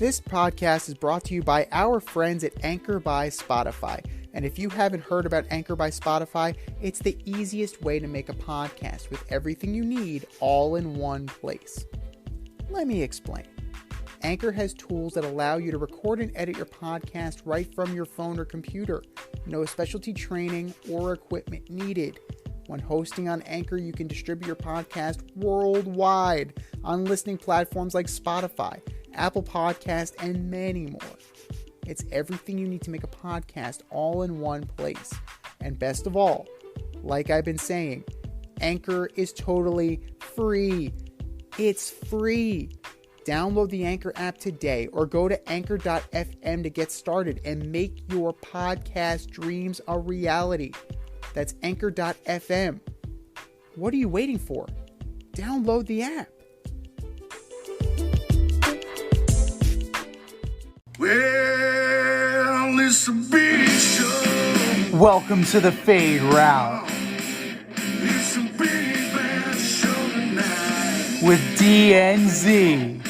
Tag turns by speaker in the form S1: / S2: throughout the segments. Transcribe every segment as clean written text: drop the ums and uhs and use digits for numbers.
S1: This podcast is brought to you by our friends at Anchor by Spotify. And if you haven't heard about Anchor by Spotify, it's the easiest way to make a podcast with everything you need all in one place. Let me explain. Anchor has tools that allow you to record and edit your podcast right from your phone or computer. No specialty training or equipment needed. When hosting on Anchor, you can distribute your podcast worldwide on listening platforms like Spotify, Apple Podcast, and many more. It's everything you need to make a podcast all in one place. And best of all, like I've been saying, Anchor is totally free. It's free. Download the Anchor app today or go to anchor.fm to get started and make your podcast dreams a reality. That's anchor.fm. What are you waiting for? Download the app.
S2: Well, it's a big show.
S1: Welcome to the Fade Route
S2: It's a big bad show tonight.
S1: with DNZ.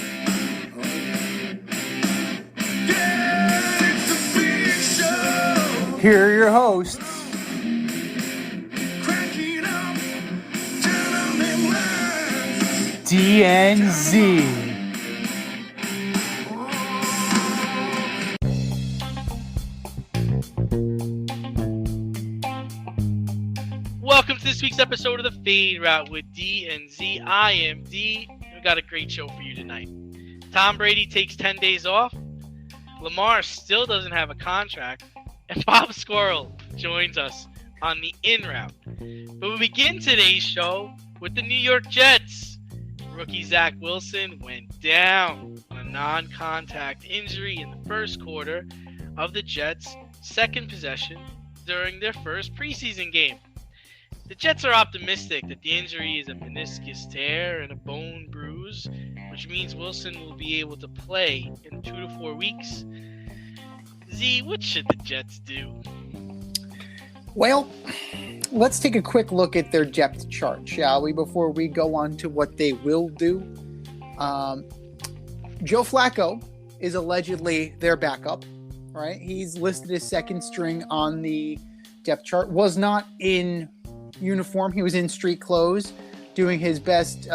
S2: Yeah, it's a big show.
S1: Here are your hosts,
S2: Crank it up, turn on them lights.
S1: DNZ.
S3: Welcome to this week's episode of the Fade Route with D and Z. I am D. We got a great show for you tonight. Tom Brady takes 10 days off. Lamar still doesn't have a contract. And Bob Squirrel joins us on the in route. But we begin today's show with the New York Jets. Rookie Zack Wilson went down on a non-contact injury in the first quarter of the Jets' second possession during their first preseason game. The Jets are optimistic that the injury is a meniscus tear and a bone bruise, which means Wilson will be able to play in 2 to 4 weeks. Z, what should the Jets do?
S1: Well, let's take a quick look at their depth chart, shall we, before we go on to what they will do. Joe Flacco is allegedly their backup, right? He's listed as second string on the depth chart. Was not in uniform. He was in street clothes doing his best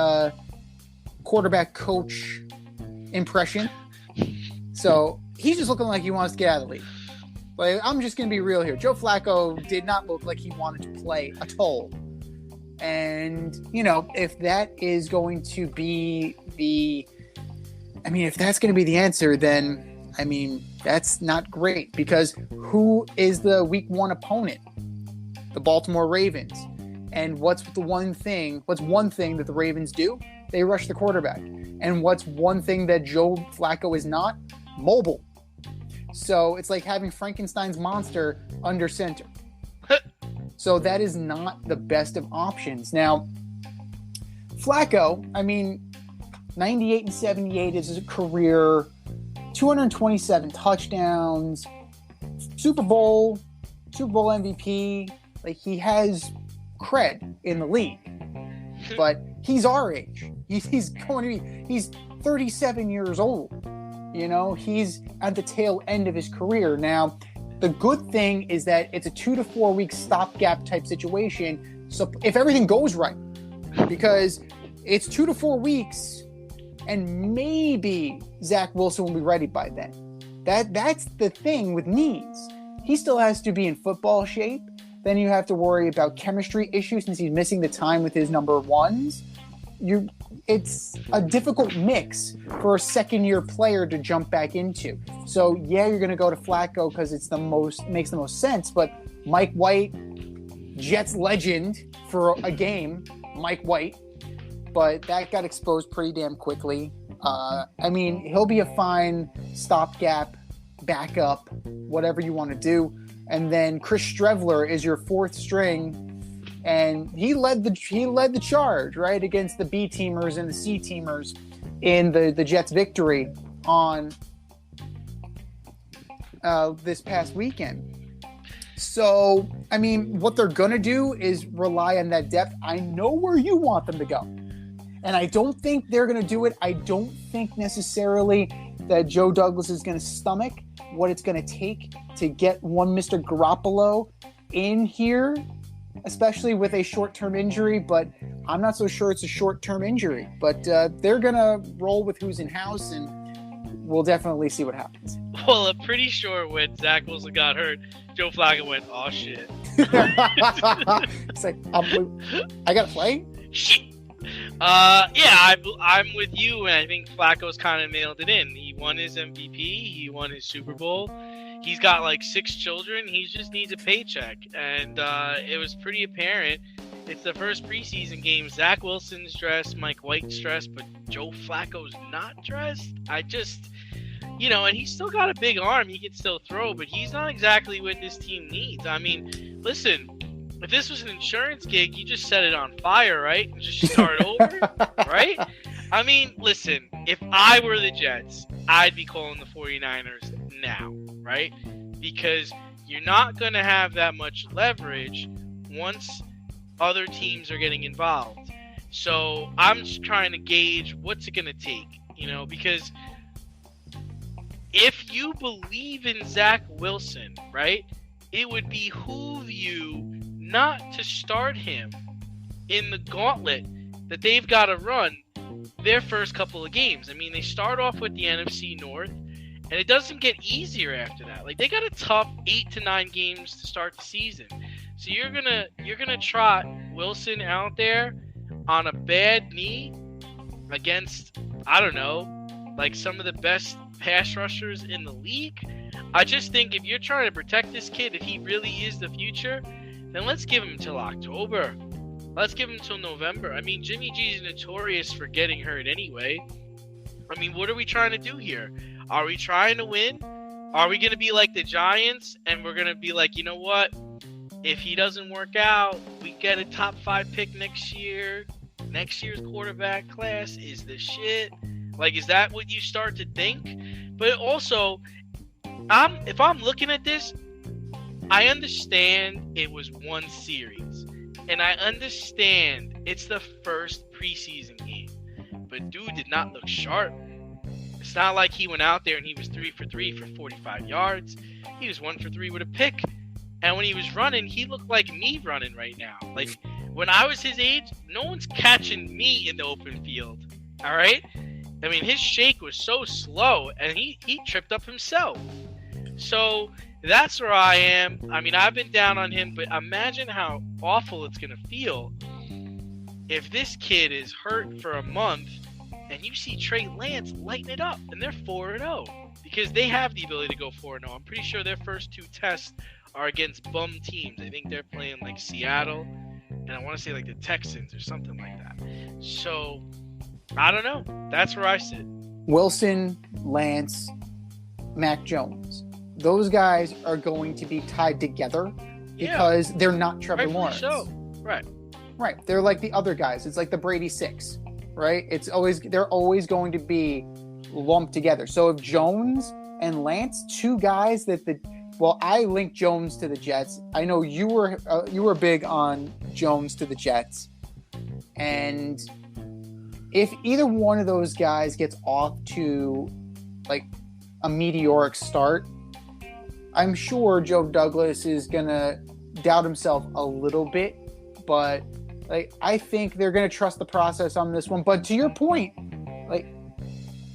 S1: quarterback coach impression. So he's just looking like he wants to get out of the league. Like, I'm just going to be real here. Joe Flacco did not look like he wanted to play at all. And, you know, if that is going to be if that's going to be the answer, then, that's not great. Because who is the week one opponent? The Baltimore Ravens. And what's one thing that the Ravens do? They rush the quarterback. And what's one thing that Joe Flacco is not? Mobile. So it's like having Frankenstein's monster under center. So that is not the best of options. Now, Flacco, 98 and 78 is his career, 227 touchdowns, Super Bowl MVP. Like, he has cred in the league, but he's our age. He's 37 years old. You know, he's at the tail end of his career. Now, the good thing is that it's a 2 to 4 week stopgap type situation. So if everything goes right, because it's 2 to 4 weeks, and maybe Zack Wilson will be ready by then. That's the thing with knees. He still has to be in football shape. Then you have to worry about chemistry issues since he's missing the time with his number ones. It's a difficult mix for a second-year player to jump back into. So, yeah, you're going to go to Flacco because makes the most sense. But Mike White, Jets legend for a game, Mike White. But that got exposed pretty damn quickly. He'll be a fine stopgap, backup, whatever you want to do. And then Chris Streveler is your fourth string. And he led the charge, right, against the B teamers and the C teamers in the Jets' victory on this past weekend. So, what they're going to do is rely on that depth. I know where you want them to go. And I don't think they're going to do it. I don't think necessarily that Joe Douglas is going to stomach what it's going to take to get one Mr. Garoppolo in here, especially with a short-term injury, but I'm not so sure it's a short-term injury. But they're going to roll with who's in house, and we'll definitely see what happens.
S3: Well, I'm pretty sure when Zack Wilson got hurt, Joe Flacco went, "Oh shit!"
S1: It's like I gotta play.
S3: Shit. Yeah, I'm with you, and I think Flacco's kind of nailed it in. He won his MVP. He won his Super Bowl. He's got like 6 children. He just needs a paycheck, and it was pretty apparent. It's the first preseason game. Zack Wilson's dressed, Mike White's dressed, but Joe Flacco's not dressed. And he's still got a big arm. He can still throw, but he's not exactly what this team needs. I mean, listen, if this was an insurance gig, you just set it on fire, right? And just start over, right? I mean, listen, if I were the Jets, I'd be calling the 49ers now, right? Because you're not going to have that much leverage once other teams are getting involved. So I'm just trying to gauge what's it going to take, because if you believe in Zack Wilson, right, it would behoove you not to start him in the gauntlet that they've got to run their first couple of games. I mean, they start off with the NFC North, and it doesn't get easier after that. Like, they got a tough 8 to 9 games to start the season. So you're gonna trot Wilson out there on a bad knee against, I don't know, like some of the best pass rushers in the league. I just think if you're trying to protect this kid, if he really is the future, then let's give him until October. Let's give him until November. I mean, Jimmy G is notorious for getting hurt anyway. I mean, what are we trying to do here? Are we trying to win? Are we going to be like the Giants and we're going to be like, you know what? If he doesn't work out, we get a top 5 pick next year. Next year's quarterback class is the shit. Like, is that what you start to think? But also, if I'm looking at this, I understand it was one series. And I understand it's the first preseason game. But dude did not look sharp. It's not like he went out there and he was 3 for 3 for 45 yards. He was 1 for 3 with a pick. And when he was running, he looked like me running right now. Like, when I was his age, no one's catching me in the open field. All right? I mean, his shake was so slow, and he tripped up himself. So that's where I am. I mean, I've been down on him, but imagine how awful it's going to feel if this kid is hurt for a month and you see Trey Lance lighten it up, and they're 4-0 because they have the ability to go 4-0. I'm pretty sure their first 2 tests are against bum teams. I think they're playing like Seattle, and I want to say like the Texans or something like that. So I don't know. That's where I sit.
S1: Wilson, Lance, Mac Jones. Those guys are going to be tied together because they're not Trevor Lawrence.
S3: So. Right.
S1: They're like the other guys. It's like the Brady Six, right? They're always going to be lumped together. So if Jones and Lance, 2 guys I linked Jones to the Jets. I know you were big on Jones to the Jets, and if either one of those guys gets off to like a meteoric start, I'm sure Joe Douglas is gonna doubt himself a little bit, but like I think they're gonna trust the process on this one. But to your point, like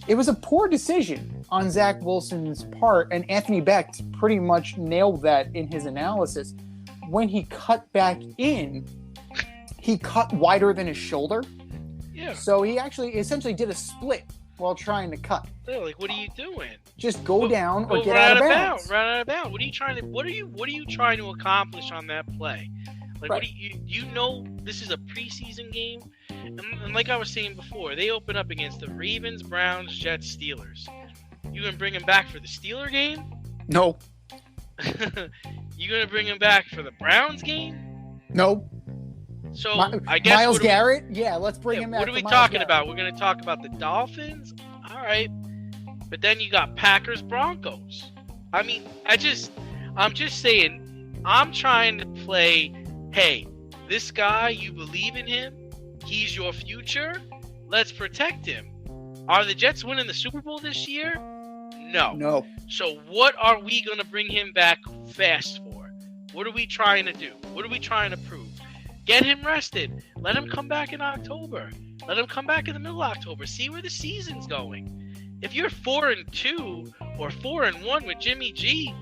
S1: it was a poor decision on Zack Wilson's part, and Anthony Beck pretty much nailed that in his analysis. When he cut back in, he cut wider than his shoulder. Yeah. So he actually essentially did a split while trying to cut.
S3: Yeah, like, what are you doing?
S1: Just go down or get out of bounds.
S3: Run out of bounds. What are you trying to accomplish on that play? Like, right. What do you know this is a preseason game? And like I was saying before, they open up against the Ravens, Browns, Jets, Steelers. You gonna bring him back for the Steeler game?
S1: No.
S3: You gonna bring him back for the Browns game?
S1: No.
S3: So I guess
S1: Myles Garrett? Let's bring him back.
S3: What are we talking about? We're gonna talk about the Dolphins? All right. But then you got Packers, Broncos. I mean, I'm just saying, I'm trying to play, hey, this guy, you believe in him, he's your future, let's protect him. Are the Jets winning the Super Bowl this year? No.
S1: No.
S3: So what are we going to bring him back fast for? What are we trying to do? What are we trying to prove? Get him rested. Let him come back in October. Let him come back in the middle of October. See where the season's going. If you're 4-2 or 4-1 with Jimmy G,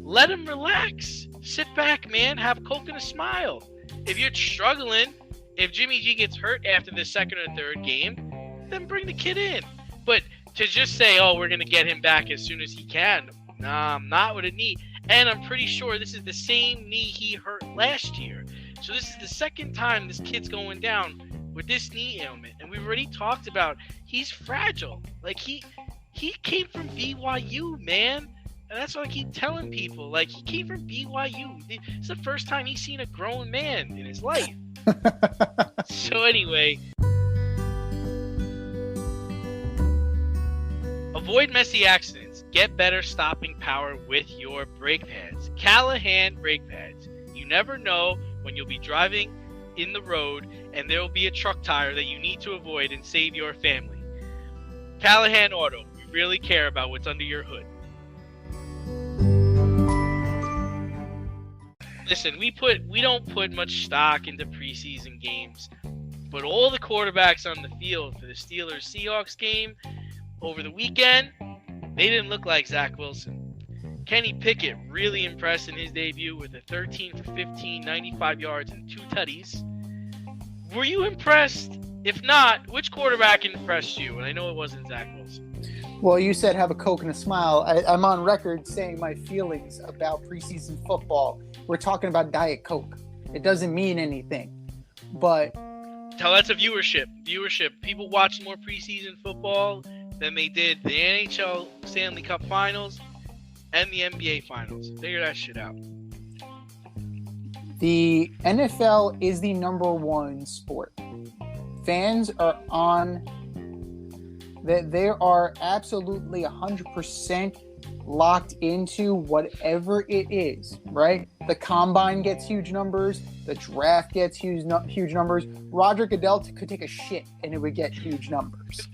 S3: let him relax. Sit back, man. Have a Coke and a smile. If you're struggling, if Jimmy G gets hurt after the second or third game, then bring the kid in. But to just say, oh, we're going to get him back as soon as he can, nah, not with a knee. And I'm pretty sure this is the same knee he hurt last year. So this is the second time this kid's going down with this knee ailment. And we've already talked about he's fragile. Like, he came from BYU, man. And that's what I keep telling people. Like, he came from BYU. It's the first time he's seen a grown man in his life. So anyway, avoid messy accidents. Get better stopping power with your brake pads. Callahan brake pads. You never know when you'll be driving in the road and there will be a truck tire that you need to avoid and save your family. Callahan Auto. We really care about what's under your hood. Listen, we don't put much stock into preseason games, but all the quarterbacks on the field for the Steelers-Seahawks game over the weekend, they didn't look like Zack Wilson. Kenny Pickett really impressed in his debut with a 13 for 15, 95 yards and 2 tutties. Were you impressed? If not, which quarterback impressed you? And I know it wasn't Zack Wilson.
S1: Well, you said have a Coke and a smile. I'm on record saying my feelings about preseason football. We're talking about Diet Coke. It doesn't mean anything. But
S3: tell that to viewership. People watch more preseason football than they did the NHL Stanley Cup Finals and the NBA Finals. Figure that shit out.
S1: The NFL is the number one sport. Fans are on. They are absolutely 100% locked into whatever it is, right? The combine gets huge numbers. The draft gets huge numbers. Roger Goodell could take a shit and it would get huge numbers.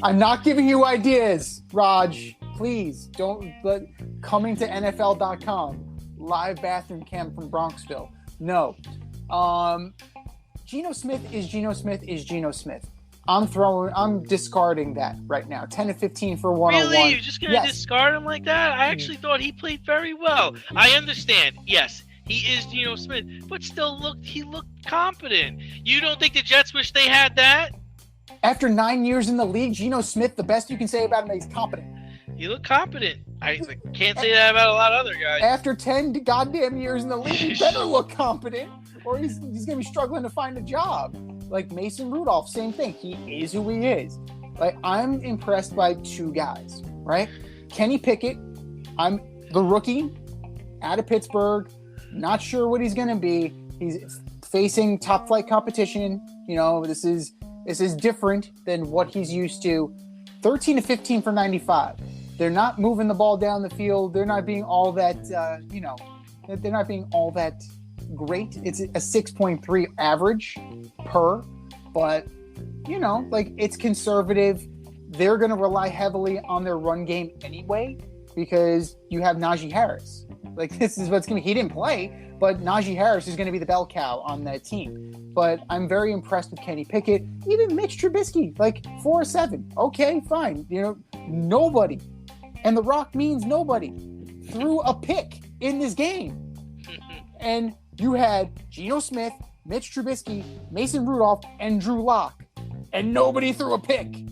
S1: I'm not giving you ideas, Raj. Please don't. Coming to NFL.com, live bathroom cam from Bronxville. No. Geno Smith is Geno Smith is Geno Smith. I'm discarding that right now. 10 to 15 for 101.
S3: Really? You're just going to discard him like that? I actually thought he played very well. I understand. Yes, he is Geno Smith, but still he looked competent. You don't think the Jets wish they had that?
S1: After 9 years in the league, Geno Smith, the best you can say about him is competent.
S3: He looked competent. I can't say that about a lot of other guys.
S1: After 10 goddamn years in the league, he better look competent, or he's going to be struggling to find a job. Like Mason Rudolph, same thing. He is who he is. Like, I'm impressed by two guys, right? Kenny Pickett, I'm the rookie out of Pittsburgh. Not sure what he's going to be. He's facing top flight competition. You know, this is different than what he's used to. 13 to 15 for 95. They're not moving the ball down the field. They're not being all that, they're not being all that great. It's a 6.3 average per, but, it's conservative. They're going to rely heavily on their run game anyway because you have Najee Harris. Like, this is what's going to be. He didn't play, but Najee Harris is going to be the bell cow on that team. But I'm very impressed with Kenny Pickett. Even Mitch Trubisky, 4-7. Okay, fine. Nobody, and The Rock means nobody, threw a pick in this game. And you had Geno Smith, Mitch Trubisky, Mason Rudolph, and Drew Lock, and nobody threw a pick.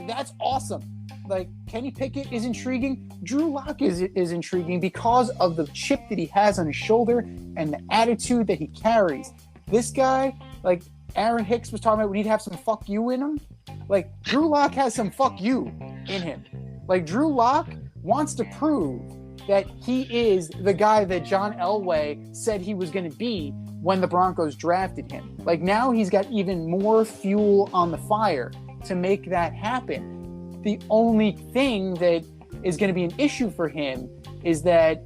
S1: That's awesome. Kenny Pickett is intriguing. Drew Lock is intriguing because of the chip that he has on his shoulder and the attitude that he carries. This guy, Aaron Hicks was talking about, we need to have some fuck you in him. Drew Lock has some fuck you in him. Drew Lock wants to prove that he is the guy that John Elway said he was going to be when the Broncos drafted him. Now he's got even more fuel on the fire to make that happen. The only thing that is going to be an issue for him is that,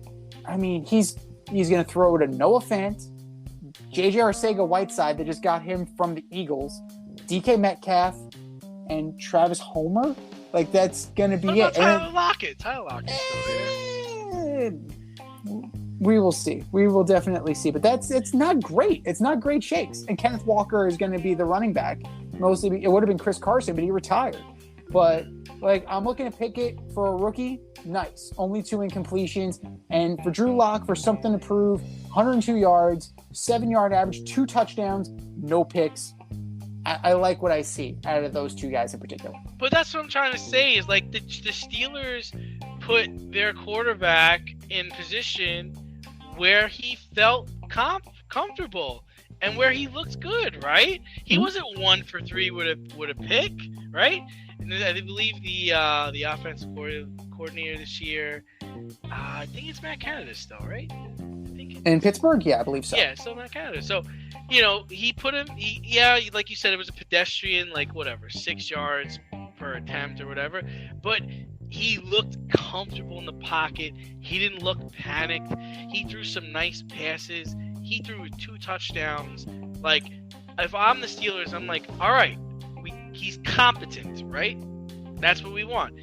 S1: he's going to throw to Noah Fant, J.J. Arcega-Whiteside that just got him from the Eagles, DK Metcalf, and Travis Homer. Like that's gonna be
S3: What about
S1: it.
S3: Tyler Lockett? Tyler Lockett's still there.
S1: We will see. We will definitely see. But it's not great. It's not great shakes. And Kenneth Walker is going to be the running back. Mostly, it would have been Chris Carson, but he retired. But like, I'm looking at Pickett for a rookie. Nice. Only 2 incompletions. And for Drew Lock, for something to prove, 102 yards, 7-yard average, 2 touchdowns, no picks. I like what I see out of those 2 guys in particular.
S3: But that's what I'm trying to say is like the Steelers put their quarterback in position where he felt comfortable and where he looked good, right? He wasn't 1 for 3 with a pick, right? And I believe the offensive coordinator this year, I think it's Matt Canada still, right?
S1: In Pittsburgh, yeah, I believe so.
S3: Yeah, still Matt Canada. So, he put him. Like you said, it was a pedestrian, like whatever, 6 yards per attempt or whatever. But he looked comfortable in the pocket. He didn't look panicked. He threw some nice passes. He threw 2 touchdowns. Like, if I'm the Steelers, I'm like, all right, he's competent, right? That's what we want.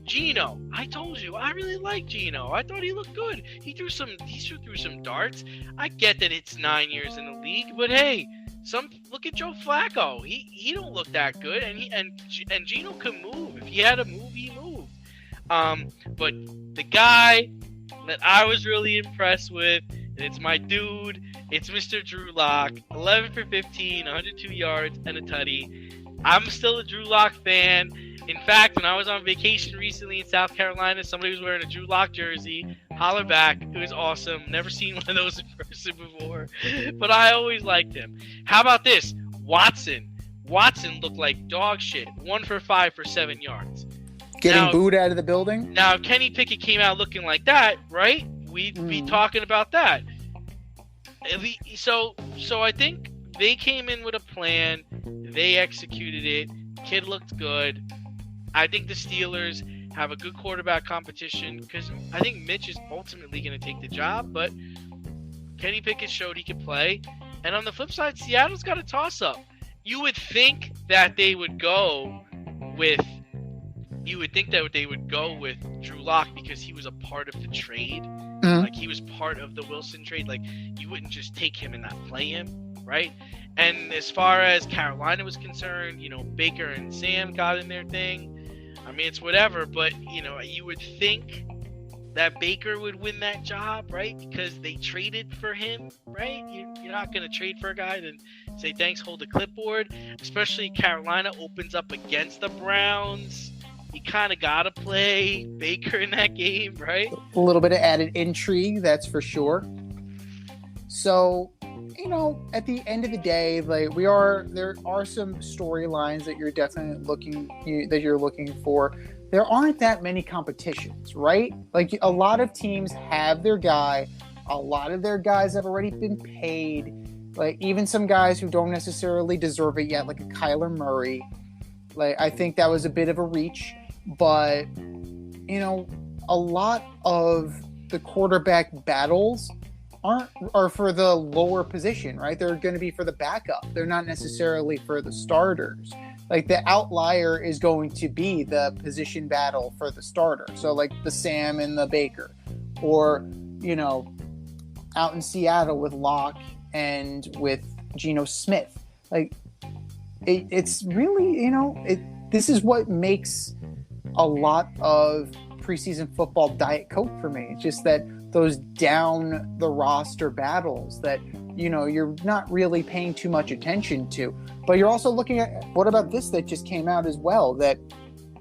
S3: Geno, I told you, I really like Geno. I thought he looked good. He threw some darts. I get that it's 9 years in the league, but hey, look at Joe Flacco. He don't look that good, and Geno can move. If he had to move, he moved. But the guy that I was really impressed with, and it's my dude, it's Mr. Drew Lock, 11 for 15, 102 yards, and a tutty. I'm still a Drew Lock fan. In fact, when I was on vacation recently in South Carolina, somebody was wearing a Drew Lock jersey. Holler back. It was awesome. Never seen one of those in person before. But I always liked him. How about this? Watson. Watson looked like dog shit. 1 for 5 for 7 yards.
S1: Getting booed out of the building?
S3: Now, if Kenny Pickett came out looking like that, right? We'd be talking about that. So I think they came in with a plan. They executed it. Kid looked good. I think the Steelers have a good quarterback competition because I think Mitch is ultimately going to take the job, but Kenny Pickett showed he could play. And on the flip side, Seattle's got a toss-up. You would think that they would go with Drew Lock because he was a part of the trade. Mm-hmm. Like, he was part of the Wilson trade. Like, you wouldn't just take him and not play him, right? And as far as Carolina was concerned, Baker and Sam got in their thing. I mean, it's whatever, but, you would think that Baker would win that job, right? Because they traded for him, right? You're not going to trade for a guy and say, thanks, hold the clipboard. Especially Carolina opens up against the Browns. You kind of got to play Baker in that game, right?
S1: A little bit of added intrigue, that's for sure. So, at the end of the day, there are some storylines that you're definitely looking for. There aren't that many competitions, right? Like, a lot of teams have their guy. A lot of their guys have already been paid. Like, even some guys who don't necessarily deserve it yet, like a Kyler Murray. Like, I think that was a bit of a reach, but a lot of the quarterback battles are for the lower position, right? They're going to be for the backup. They're not necessarily for the starters. Like, the outlier is going to be the position battle for the starter. So, like, the Sam and the Baker, or out in Seattle with Locke and with Geno Smith. Like, it's really, this is what makes a lot of preseason football Diet Coke for me. It's just that those down the roster battles that, you're not really paying too much attention to. But you're also looking at, what about this that just came out as well, that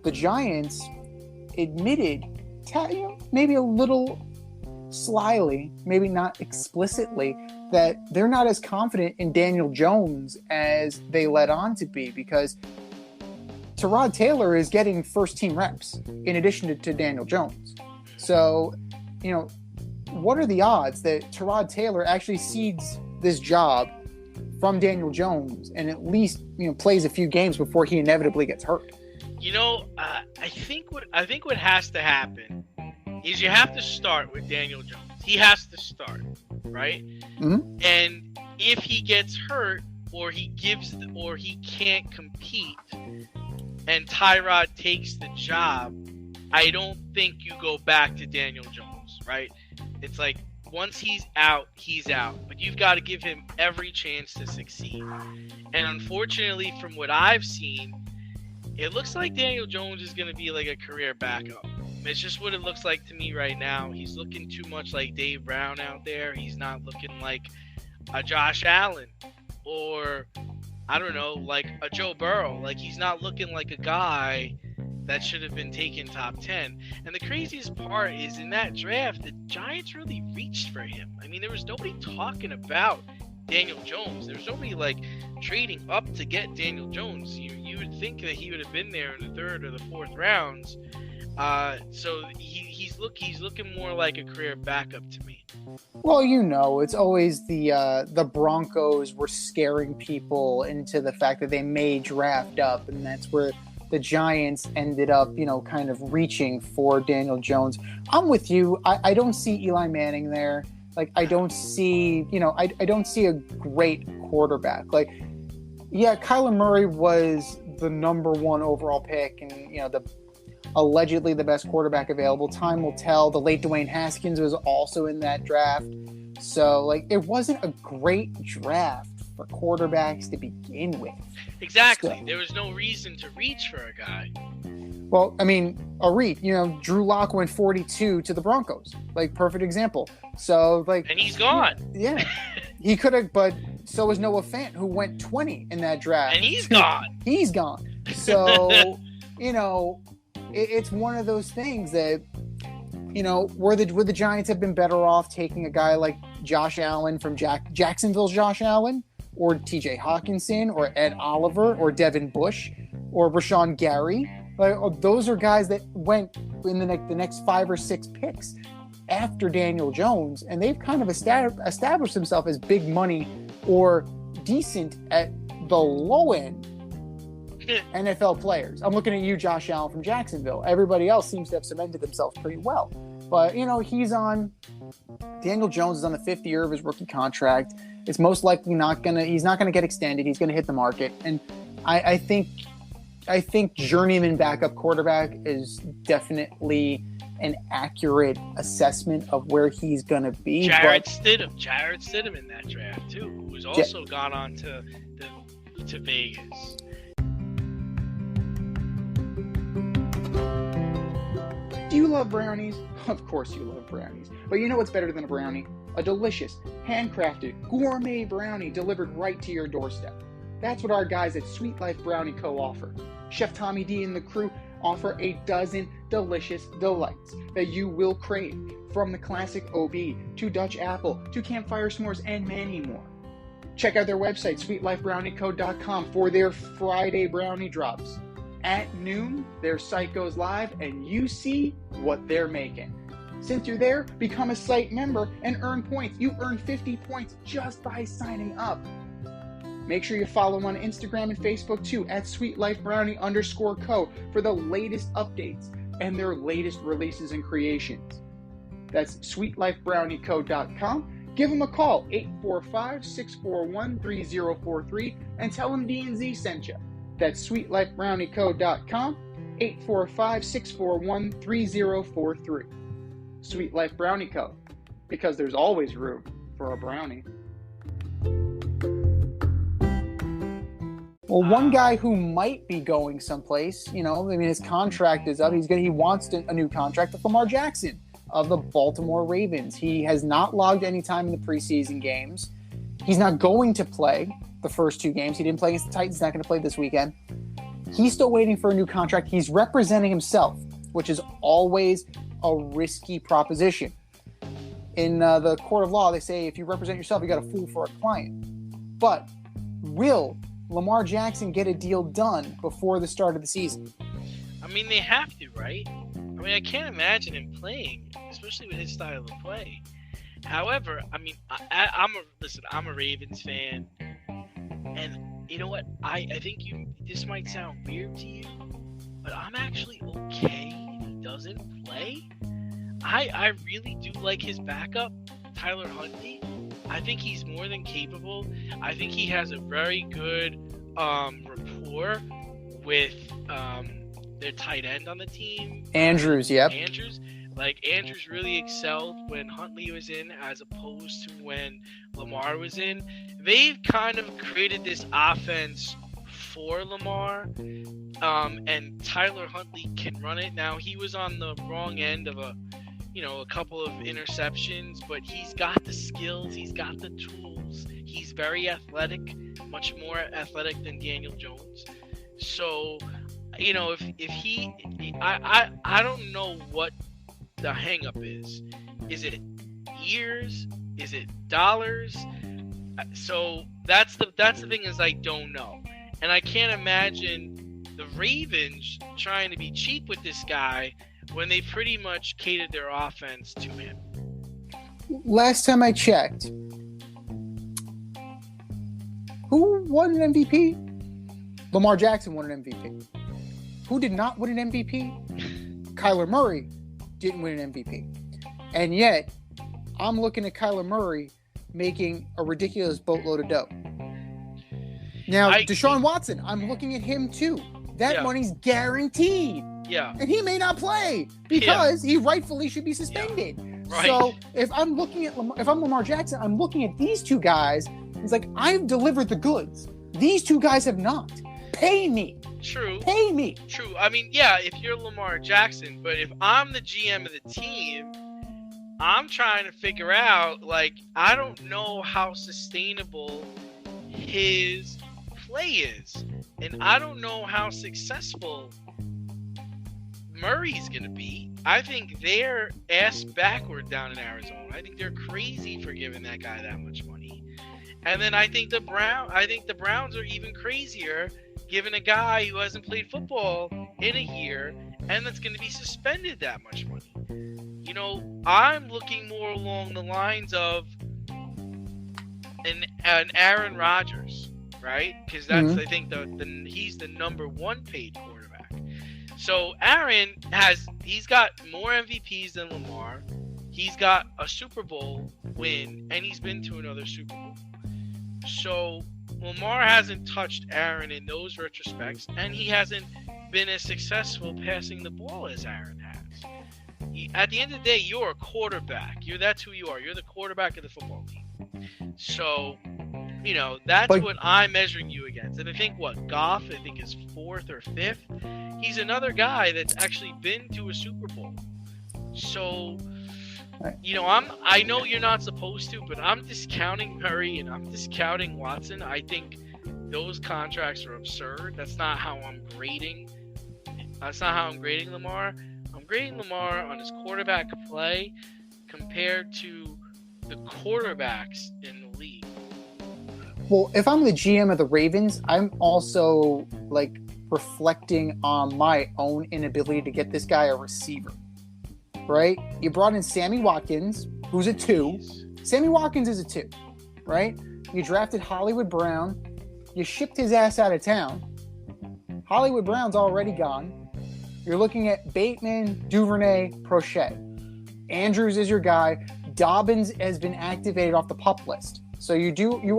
S1: the Giants admitted, maybe a little slyly, maybe not explicitly, that they're not as confident in Daniel Jones as they led on to be, because Tyrod Taylor is getting first-team reps in addition to Daniel Jones. So, what are the odds that Tyrod Taylor actually cedes this job from Daniel Jones and at least, plays a few games before he inevitably gets hurt?
S3: I think what has to happen is you have to start with Daniel Jones. He has to start, right? Mm-hmm. And if he gets hurt or he can't compete, and Tyrod takes the job, I don't think you go back to Daniel Jones, right? It's like once he's out, he's out. But you've got to give him every chance to succeed. And unfortunately, from what I've seen, it looks like Daniel Jones is going to be like a career backup. It's just what it looks like to me right now. He's looking too much like Dave Brown out there. He's not looking like a Josh Allen or, I don't know, like a Joe Burrow. Like, he's not looking like a guy that should have been taken top 10. And the craziest part is in that draft, the Giants really reached for him. I mean, there was nobody talking about Daniel Jones. There was nobody like trading up to get Daniel Jones. You would think that he would have been there in the third or the fourth rounds. So he's looking more like a career backup to me.
S1: Well, it's always the Broncos were scaring people into the fact that they may draft up, and that's where the Giants ended up, kind of reaching for Daniel Jones. I'm with you. I don't see Eli Manning there. Like, I don't see, I don't see a great quarterback. Like, yeah, Kyler Murray was the number one overall pick and, allegedly the best quarterback available. Time will tell. The late Dwayne Haskins was also in that draft. So, like, it wasn't a great draft for quarterbacks to begin with.
S3: Exactly.
S1: So,
S3: there was no reason to reach for a guy.
S1: Well, I mean, a reach. Drew Lock went 42 to the Broncos. Like, perfect example. So, like...
S3: And he's gone.
S1: Yeah. He could have, but so was Noah Fant, who went 20 in that draft.
S3: And he's gone.
S1: He's gone. So, it's one of those things that, would the Giants have been better off taking a guy like Josh Allen from Jacksonville's Josh Allen, or TJ Hawkinson, or Ed Oliver, or Devin Bush, or Rashawn Gary? Like, those are guys that went in the next 5 or 6 picks after Daniel Jones, and they've kind of established themselves as big money or decent at the low end NFL players. I'm looking at you, Josh Allen from Jacksonville. Everybody else seems to have cemented themselves pretty well. But, Daniel Jones is on the 5th year of his rookie contract. It's most likely he's not going to get extended. He's going to hit the market. And I think journeyman backup quarterback is definitely an accurate assessment of where he's going to be.
S3: Jarrett Stidham in that draft too, who's also gone on to Vegas.
S1: Do you love brownies? Of course you love brownies. But you know what's better than a brownie? A delicious, handcrafted, gourmet brownie delivered right to your doorstep. That's what our guys at Sweet Life Brownie Co. offer. Chef Tommy D and the crew offer a dozen delicious delights that you will crave, from the classic OB to Dutch apple to campfire s'mores and many more. Check out their website, sweetlifebrownieco.com, for their Friday brownie drops. At noon, their site goes live and you see what they're making. Since you're there, become a site member and earn points. You earn 50 points just by signing up. Make sure you follow them on Instagram and Facebook too, at sweetlifebrownie_co, for the latest updates and their latest releases and creations. That's sweetlifebrownieco.com. Give them a call, 845-641-3043, and tell them D&Z sent you. That's sweetlifebrownieco.com, 845-641-3043. Sweet Life Brownie Co., because there's always room for a brownie. Well, one guy who might be going someplace, his contract is up. He wants a new contract with Lamar Jackson of the Baltimore Ravens. He has not logged any time in the preseason games. He's not going to play the first 2 games. He didn't play against the Titans. He's not going to play this weekend. He's still waiting for a new contract. He's representing himself, which is always a risky proposition. In the court of law, they say if you represent yourself, you got a fool for a client. But will Lamar Jackson get a deal done before the start of the season?
S3: I mean, they have to, right? I mean, I can't imagine him playing, especially with his style of play. However, I mean, I'm a Ravens fan, and you know what? I think this might sound weird to you, but I'm actually okay if he doesn't play. I really do like his backup, Tyler Huntley. I think he's more than capable. I think he has a very good rapport with their tight end on the team.
S1: Andrews, yep.
S3: Andrews. Like, Andrews really excelled when Huntley was in as opposed to when Lamar was in. They've kind of created this offense for Lamar, and Tyler Huntley can run it. Now, he was on the wrong end of a couple of interceptions, but he's got the skills, he's got the tools. He's very athletic, much more athletic than Daniel Jones. So, if he, I don't know what the hang-up is. Is it years? Is it dollars? So that's the thing, is I don't know. And I can't imagine the Ravens trying to be cheap with this guy when they pretty much catered their offense to him.
S1: Last time I checked, who won an MVP? Lamar Jackson won an MVP. Who did not win an MVP? Kyler Murray didn't win an MVP. And yet, I'm looking at Kyler Murray making a ridiculous boatload of dough. Now, Deshaun Watson, I'm looking at him too. That money's guaranteed.
S3: Yeah.
S1: And he may not play because he rightfully should be suspended.
S3: Yeah. Right.
S1: So if I'm looking at if I'm Lamar Jackson, I'm looking at these two guys. It's like, I've delivered the goods. These two guys have not. Pay me.
S3: True.
S1: Pay me.
S3: True. I mean, yeah, if you're Lamar Jackson, but if I'm the GM of the team, I'm trying to figure out, like, I don't know how sustainable his play is. And I don't know how successful Murray's going to be. I think they're ass backward down in Arizona. I think they're crazy for giving that guy that much money. And then I think the Browns are even crazier, giving a guy who hasn't played football in a year and that's going to be suspended that much money. I'm looking more along the lines of an Aaron Rodgers, right? Because that's, I think, he's the number one paid quarterback. So Aaron he's got more MVPs than Lamar. He's got a Super Bowl win, and he's been to another Super Bowl. So Lamar hasn't touched Aaron in those retrospects, and he hasn't been as successful passing the ball as Aaron has. At the end of the day, you're a quarterback. That's who you are. You're the quarterback of the football team. So, that's what I'm measuring you against. And I think Goff, I think, is 4th or 5th. He's another guy that's actually been to a Super Bowl. So, I know you're not supposed to, but I'm discounting Murray and I'm discounting Watson. I think those contracts are absurd. That's not how I'm grading. That's not how I'm grading Lamar. I'm grading Lamar on his quarterback play compared to the quarterbacks in the league.
S1: Well, if I'm the GM of the Ravens, I'm also reflecting on my own inability to get this guy a receiver. Right? You brought in Sammy Watkins, who's a 2. Sammy Watkins is a 2, right? You drafted Hollywood Brown. You shipped his ass out of town. Hollywood Brown's already gone. You're looking at Bateman, Duvernay, Prochet. Andrews is your guy. Dobbins has been activated off the PUP list. So you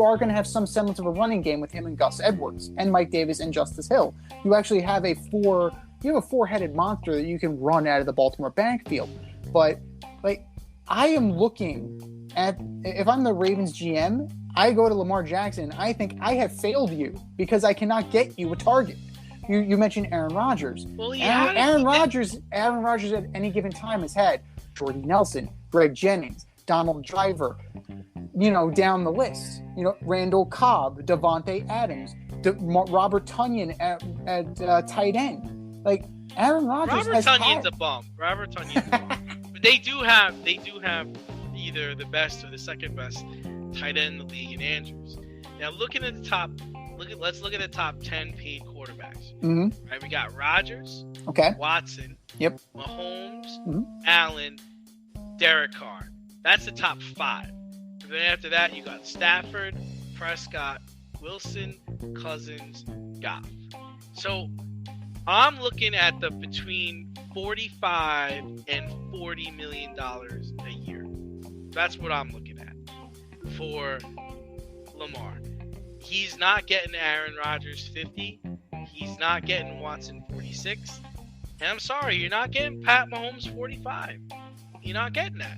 S1: are going to have some semblance of a running game with him and Gus Edwards and Mike Davis and Justice Hill. You actually have a 4-headed monster that you can run out of the Baltimore backfield. But I am looking at, if I'm the Ravens GM, I go to Lamar Jackson. I think I have failed you because I cannot get you a target. You mentioned Aaron Rodgers. Well, Aaron Rodgers at any given time has had Jordy Nelson, Greg Jennings, Donald Driver, down the list. Randall Cobb, Devontae Adams, Robert Tonyan at tight end. Aaron Rodgers.
S3: Robert Tonyan's a bum. Robert Tonyan's a bum. But they do have either the best or the second best tight end in the league in Andrews. Now looking at the top. Let's look at the top 10 paid quarterbacks. Mm-hmm. Right, we got Rodgers, Watson, Mahomes, Allen, Derek Carr. That's the top 5. And then after that, you got Stafford, Prescott, Wilson, Cousins, Goff. So I'm looking at the between $45 and $40 million a year. That's what I'm looking at for Lamar. He's not getting Aaron Rodgers 50. He's not getting Watson 46. And I'm sorry, you're not getting Pat Mahomes 45. You're not getting that.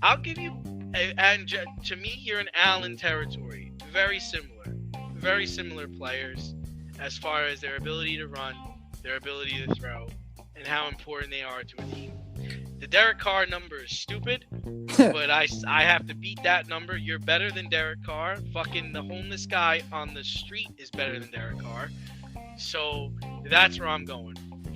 S3: I'll give you, and to me, you're in Allen territory. Very similar players as far as their ability to run, their ability to throw, and how important they are to a team. The Derek Carr number is stupid, but I have to beat that number. You're better than Derek Carr. Fucking the homeless guy on the street is better than Derek Carr. So that's where I'm going.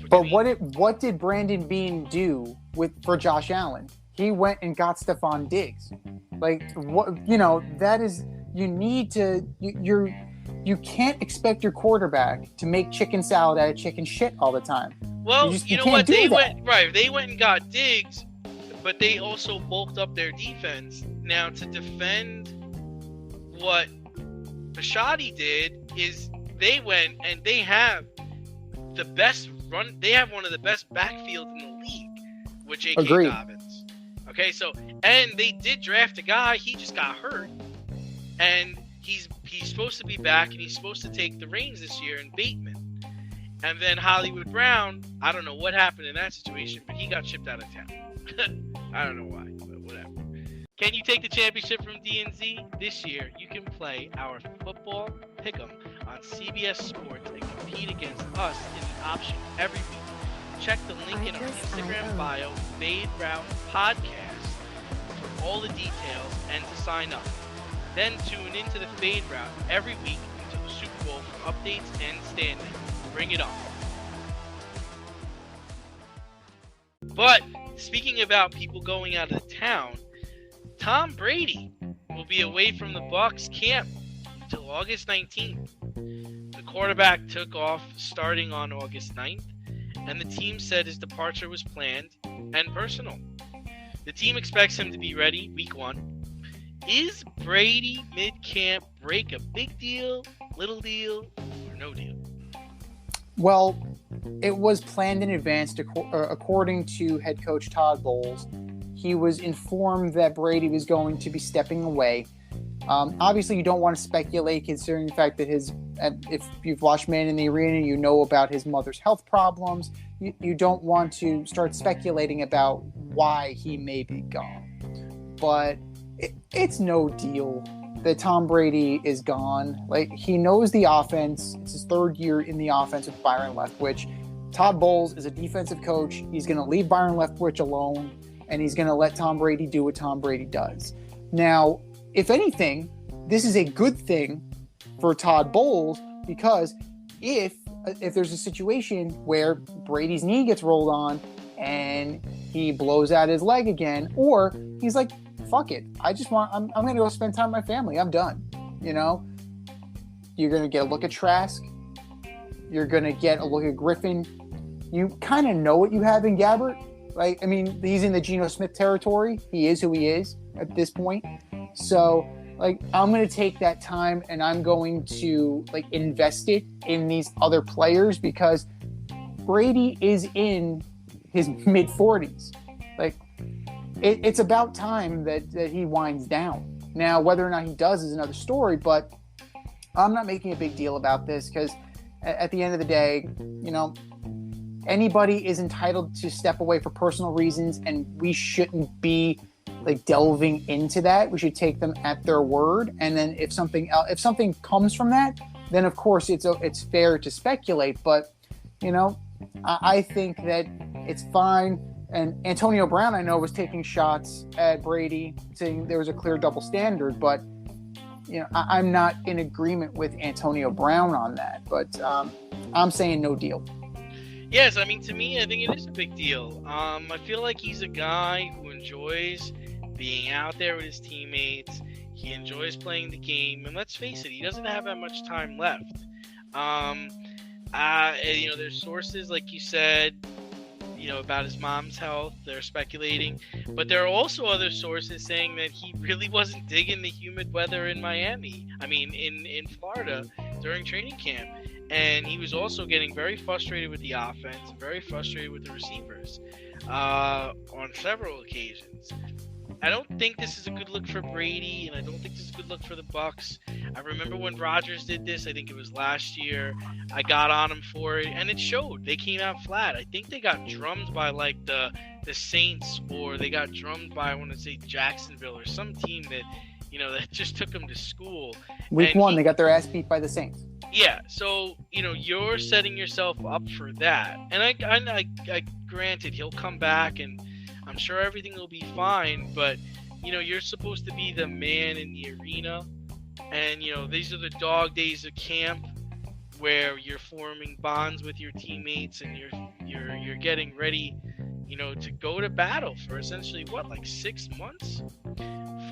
S1: But what did Brandon Beane do for Josh Allen? He went and got Stephon Diggs. Like, what, that is, you need to, you can't expect your quarterback to make chicken salad out of chicken shit all the time.
S3: Well, you know what? They went and got Diggs, but they also bulked up their defense. Now, to defend what Bisciotti did is they went and they have the best run. They have one of the best backfields in the league with J.K.
S1: Agreed.
S3: Dobbins. Okay, so, and they did draft a guy. He just got hurt, and he's supposed to be back, and he's supposed to take the reins this year in Bateman. And then Hollywood Brown, I don't know what happened in that situation, but he got shipped out of town. I don't know why, but whatever. Can you take the championship from DNZ? This year, you can play our football pick'em on CBS Sports and compete against us in an option every week. Check the link in our Instagram bio, Fade Route Podcast, for all the details and to sign up. Then tune into the Fade Route every week until the Super Bowl for updates and standings. Bring it on. But speaking about people going out of town, Tom Brady will be away from the Bucs camp until August 19th. The quarterback took off starting on August 9th, and the team said his departure was planned and personal. The team expects him to be ready week 1. Is Brady mid-camp break a big deal, little deal, or no deal?
S1: Well, it was planned in advance. According to head coach Todd Bowles, he was informed that Brady was going to be stepping away. Obviously, you don't want to speculate, considering the fact that if you've watched Man in the Arena, you know about his mother's health problems. You don't want to start speculating about why he may be gone. But it's no deal that Tom Brady is gone. Like, he knows the offense. It's his 3rd year in the offense with Byron Leftwich. Todd Bowles is a defensive coach. He's going to leave Byron Leftwich alone, and he's going to let Tom Brady do what Tom Brady does. Now, if anything, this is a good thing for Todd Bowles, because if there's a situation where Brady's knee gets rolled on and he blows out his leg again, or he's like, fuck it, I'm going to go spend time with my family. I'm done. You're going to get a look at Trask. You're going to get a look at Griffin. You kind of know what you have in Gabbert. Right? I mean, he's in the Geno Smith territory. He is who he is at this point. So, I'm going to take that time and I'm going to, invest it in these other players, because Brady is in his mid-40s. It's about time that he winds down. Now, whether or not he does is another story, but I'm not making a big deal about this, because at the end of the day, anybody is entitled to step away for personal reasons, and we shouldn't be delving into that. We should take them at their word, and then if something comes from that, then of course it's fair to speculate. But I think that it's fine. And Antonio Brown, I know, was taking shots at Brady, saying there was a clear double standard, but I'm not in agreement with Antonio Brown on that. But I'm saying no deal.
S3: Yes, I mean, to me, I think it is a big deal. I feel like he's a guy who enjoys being out there with his teammates. He enjoys playing the game, and let's face it, he doesn't have that much time left. There's sources, like you said, about his mom's health. They're speculating, but there are also other sources saying that he really wasn't digging the humid weather in Miami. I mean, in Florida during training camp. And he was also getting very frustrated with the offense, very frustrated with the receivers on several occasions. I don't think this is a good look for Brady, and I don't think this is a good look for the Bucs. I remember when Rodgers did this. I think it was last year. I got on him for it, and it showed. They came out flat. I think they got drummed by like the Saints, or they got drummed by, I want to say, Jacksonville or some team that, you know, that just took them to school.
S1: Week 1, they got their ass beat by the Saints.
S3: Yeah, so, you know, you're setting yourself up for that. And I granted, he'll come back, and I'm sure everything will be fine, but, you know, you're supposed to be the man in the arena, and, you know, these are the dog days of camp where you're forming bonds with your teammates, and you're getting ready, you know, to go to battle for essentially, what, like 6 months?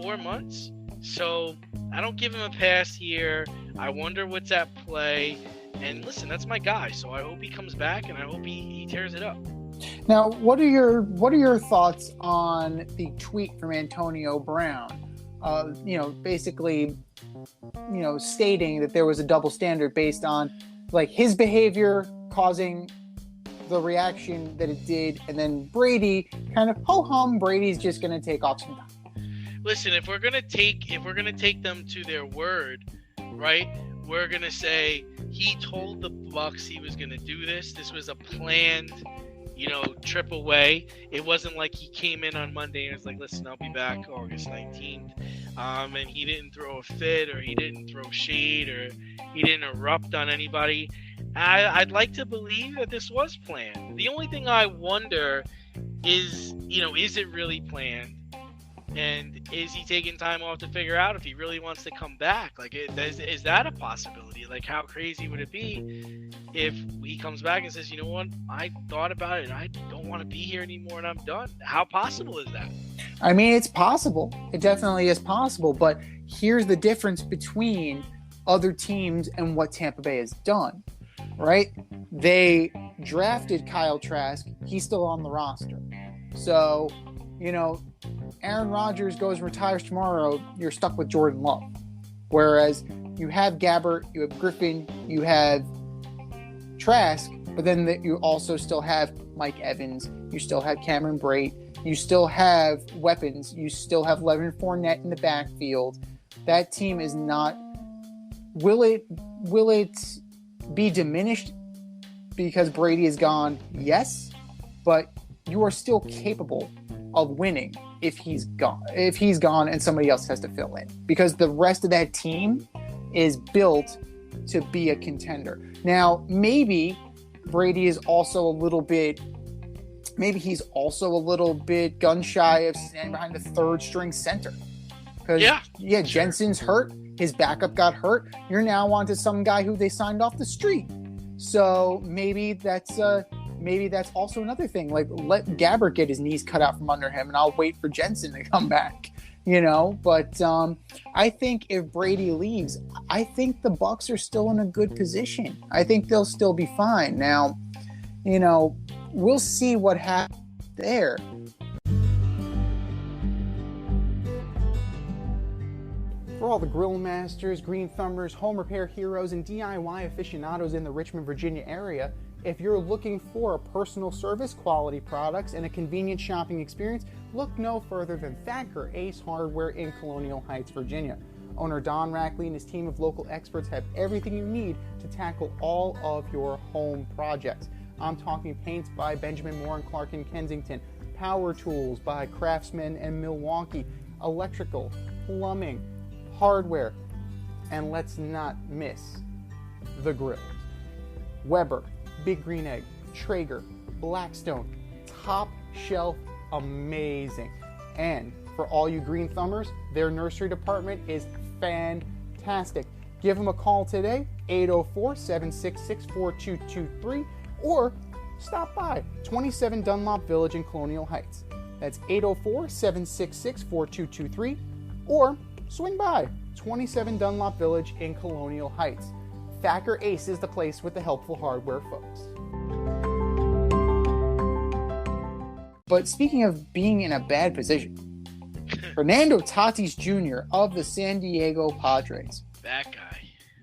S3: 4 months? So I don't give him a pass here. I wonder what's at play. And listen, that's my guy, so I hope he comes back, and I hope he tears it up.
S1: Now, what are your thoughts on the tweet from Antonio Brown? You know, basically, you know, stating that there was a double standard based on like his behavior causing the reaction that it did, and then Brady kind of ho-hum. Brady's just going to take off some time.
S3: Listen, if we're gonna take them to their word, right? We're gonna say he told the Bucs he was gonna do this. This was a planned, you know, trip away. It wasn't like he came in on Monday and was like, "Listen, I'll be back August 19th," and he didn't throw a fit, or he didn't throw shade, or he didn't erupt on anybody. I'd like to believe that this was planned. The only thing I wonder is, you know, is it really planned? And is he taking time off to figure out if he really wants to come back? Like, is that a possibility? Like, how crazy would it be if he comes back and says, you know what, I thought about it, and I don't want to be here anymore, and I'm done? How possible is that?
S1: I mean, it's possible. It definitely is possible. But here's the difference between other teams and what Tampa Bay has done, right? They drafted Kyle Trask. He's still on the roster. So, you know, Aaron Rodgers goes and retires tomorrow, you're stuck with Jordan Love. Whereas you have Gabbert, you have Griffin, you have Trask, but then you also still have Mike Evans, you still have Cameron Brate, you still have weapons, you still have Leonard Fournette in the backfield. That team is not... Will it be diminished because Brady is gone? Yes, but you are still capable of winning if he's gone and somebody else has to fill in, because the rest of that team is built to be a contender. Now, maybe Brady is also a little bit gun shy of standing behind the third string center. Because Jensen's hurt, his backup got hurt. You're now on to some guy who they signed off the street. So maybe that's also another thing. Like, let Gabbert get his knees cut out from under him, and I'll wait for Jensen to come back, you know? But I think if Brady leaves, I think the Bucs are still in a good position. I think they'll still be fine. Now, you know, we'll see what happens there. For all the grill masters, green thumbers, home repair heroes, and DIY aficionados in the Richmond, Virginia area, if you're looking for a personal service, quality products, and a convenient shopping experience, look no further than Thacker Ace Hardware in Colonial Heights, Virginia. Owner Don Rackley and his team of local experts have everything you need to tackle all of your home projects. I'm talking paints by Benjamin Moore and Clark in Kensington, power tools by Craftsman and Milwaukee, electrical, plumbing, hardware, and let's not miss the grills. Weber, Big Green Egg, Traeger, Blackstone, top shelf, amazing. And for all you green thumbers, their nursery department is fantastic. Give them a call today, 804-766-4223, or stop by 27 Dunlop Village in Colonial Heights. That's 804-766-4223, or swing by 27 Dunlop Village in Colonial Heights. Thacker Ace is the place with the helpful hardware, folks. But speaking of being in a bad position, Fernando Tatis Jr. of the San Diego Padres,
S3: that guy,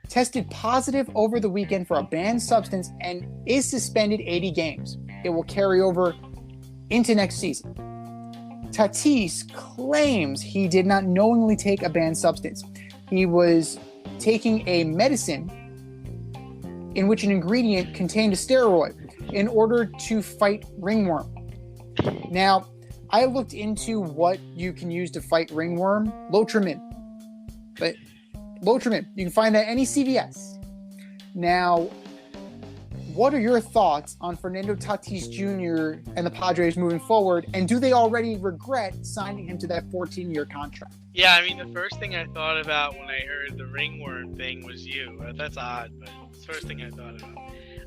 S1: tested positive over the weekend for a banned substance and is suspended 80 games. It will carry over into next season. Tatis claims he did not knowingly take a banned substance. He was taking a medicine in which an ingredient contained a steroid in order to fight ringworm. Now, I looked into what you can use to fight ringworm. Lotrimin. But Lotrimin, you can find that at any CVS. Now, what are your thoughts on Fernando Tatis Jr. and the Padres moving forward? And do they already regret signing him to that 14-year contract?
S3: Yeah, I mean, the first thing I thought about when I heard the ringworm thing was you. That's odd, but it's the first thing I thought about.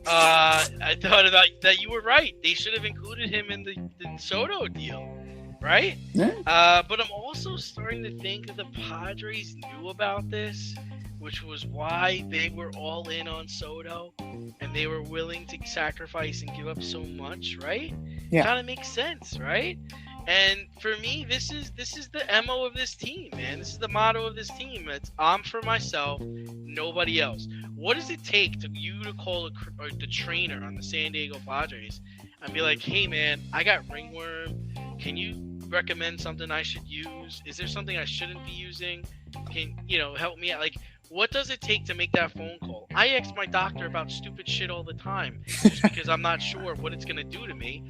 S3: I thought about that you were right. They should have included him in the Soto deal, right?
S1: Yeah.
S3: But I'm also starting to think that the Padres knew about this, which was why they were all in on Soto, and they were willing to sacrifice and give up so much, right?
S1: Yeah.
S3: Kind of makes sense, right? And for me, this is the MO of this team, man. This is the motto of this team. It's I'm for myself, nobody else. What does it take to you to call the trainer on the San Diego Padres and be like, hey, man, I got ringworm. Can you recommend something I should use? Is there something I shouldn't be using? Can help me out? Like, what does it take to make that phone call? I ask my doctor about stupid shit all the time just because I'm not sure what it's going to do to me.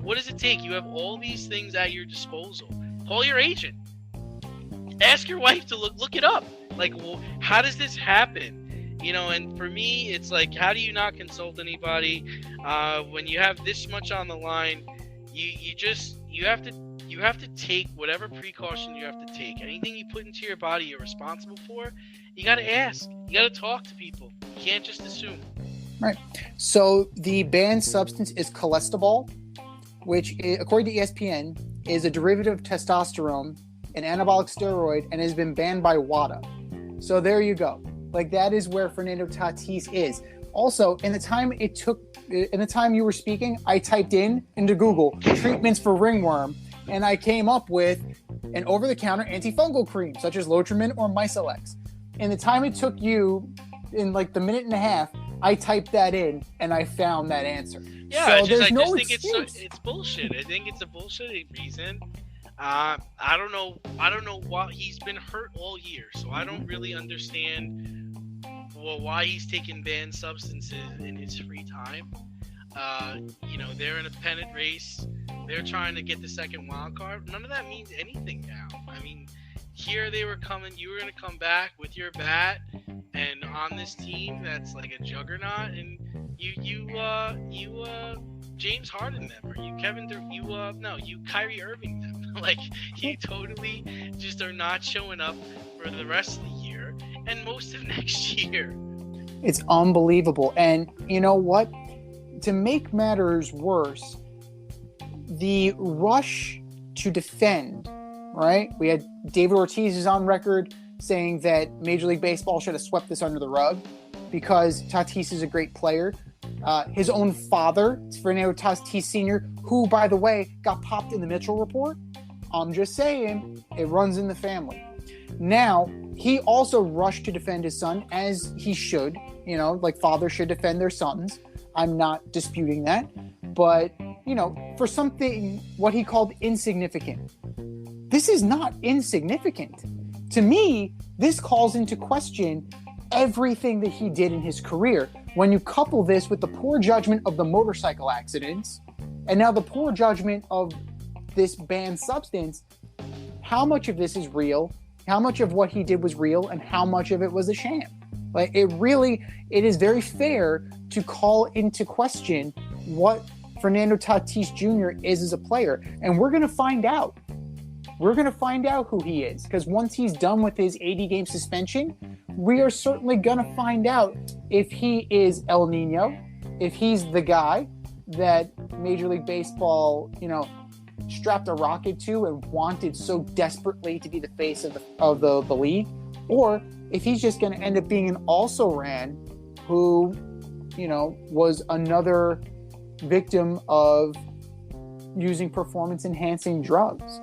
S3: What does it take? You have all these things at your disposal. Call your agent. Ask your wife to look it up. Like, well, how does this happen? And for me, it's like, how do you not consult anybody when you have this much on the line? You have to take whatever precaution you have to take. Anything you put into your body you're responsible for, you got to ask. You got to talk to people. You can't just assume.
S1: Right. So the banned substance is cholesterol, which, according to ESPN, is a derivative of testosterone, an anabolic steroid, and has been banned by WADA. So there you go. Like, that is where Fernando Tatis is. Also, in the time you were speaking, I typed into Google treatments for ringworm, and I came up with an over-the-counter antifungal cream, such as Lotrimin or Miselex. In the time it took you, in like the minute and a half, I typed that in, and I found that answer.
S3: Yeah,
S1: so
S3: I just think
S1: excuse.
S3: it's bullshit. I think it's a bullshit reason. I don't know why he's been hurt all year, so I don't really understand why he's taking banned substances in his free time. They're in a pennant race. They're trying to get the second wild card. None of that means anything now. I mean, here they were coming. You were going to come back with your bat, and on this team that's like a juggernaut, and you James Harden them, or you Kyrie Irving them. Like, you totally just are not showing up for the rest of the year and most of next year.
S1: It's unbelievable. And you know what? To make matters worse, the rush to defend, right? We had David Ortiz is on record saying that Major League Baseball should have swept this under the rug because Tatis is a great player. His own father, Fernando Tatis Sr., who, by the way, got popped in the Mitchell report. I'm just saying, it runs in the family. Now, he also rushed to defend his son, as he should. Like fathers should defend their sons. I'm not disputing that. But, for something, what he called insignificant. This is not insignificant. To me, this calls into question everything that he did in his career. When you couple this with the poor judgment of the motorcycle accidents, and now the poor judgment of this banned substance, how much of this is real? How much of what he did was real, and how much of it was a sham? Like, it is very fair to call into question what Fernando Tatis Jr. is as a player. And we're going to find out. We're going to find out who he is. Because once he's done with his 80-game suspension, we are certainly going to find out if he is El Nino, if he's the guy that Major League Baseball, strapped a rocket to and wanted so desperately to be the face of the league, or if he's just going to end up being an also-ran who, was another victim of using performance-enhancing drugs.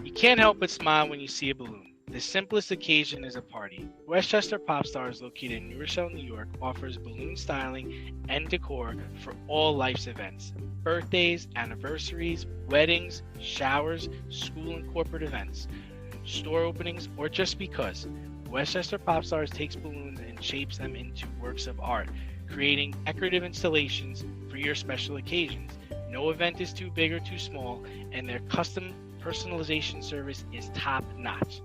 S3: You can't help but smile when you see a balloon. The simplest occasion is a party. Westchester Pop Stars, located in New Rochelle, New York, offers balloon styling and decor for all life's events. Birthdays, anniversaries, weddings, showers, school and corporate events, store openings, or just because. Westchester Pop Stars takes balloons and shapes them into works of art, creating decorative installations for your special occasions. No event is too big or too small, and their custom personalization service is top-notch.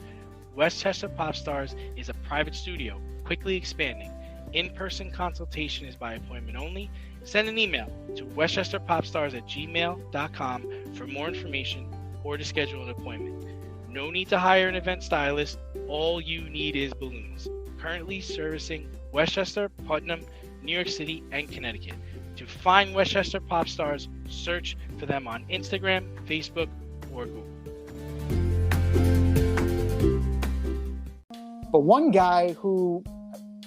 S3: Westchester Pop Stars is a private studio, quickly expanding. In-person consultation is by appointment only. Send an email to westchesterpopstars@gmail.com for more information or to schedule an appointment. No need to hire an event stylist. All you need is balloons. Currently servicing Westchester, Putnam, New York City, and Connecticut. To find Westchester Pop Stars, search for them on Instagram, Facebook, or Google.
S1: But one guy who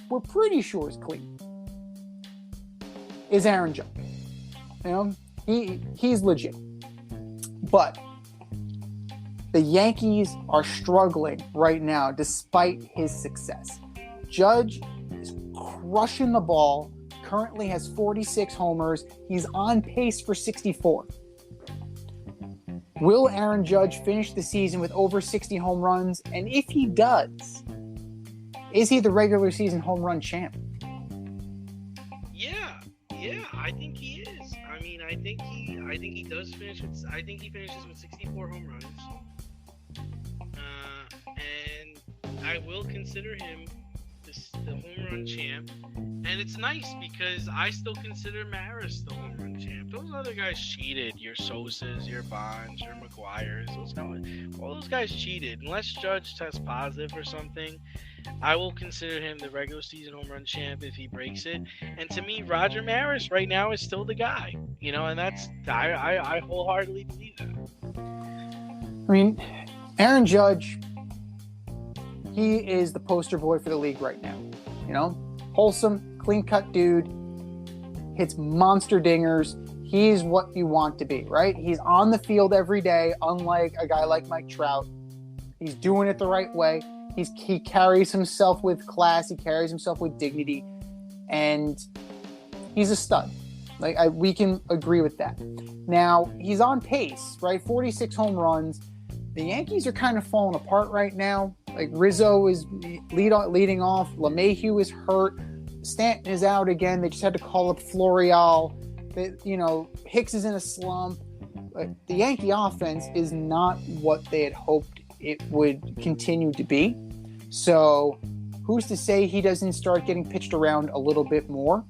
S1: we're pretty sure is clean is Aaron Judge. You know, he's legit. But the Yankees are struggling right now despite his success. Judge is crushing the ball, currently has 46 homers. He's on pace for 64. Will Aaron Judge finish the season with over 60 home runs? And if he does, is he the regular season home run champ?
S3: Yeah, I think he is. I mean, I think he does finish with. I think he finishes with 64 home runs. And I will consider him the home run champ. And it's nice because I still consider Maris the home run champ. Those other guys cheated. Your Sosas, your Bonds, your McGuires. All those guys cheated. Unless Judge tests positive or something, I will consider him the regular season home run champ if he breaks it. And to me, Roger Maris right now is still the guy. You know, and that's I wholeheartedly believe that.
S1: I mean, Aaron Judge, he is the poster boy for the league right now. You know, wholesome, clean-cut dude, hits monster dingers. He's what you want to be, right? He's on the field every day, unlike a guy like Mike Trout. He's doing it the right way. He carries himself with class. He carries himself with dignity, and he's a stud. We can agree with that. Now, he's on pace, right? 46 home runs. The Yankees are kind of falling apart right now. Like, Rizzo is leading off. LeMahieu is hurt. Stanton is out again. They just had to call up Florial. Hicks is in a slump. The Yankee offense is not what they had hoped it would continue to be. So who's to say he doesn't start getting pitched around a little bit more?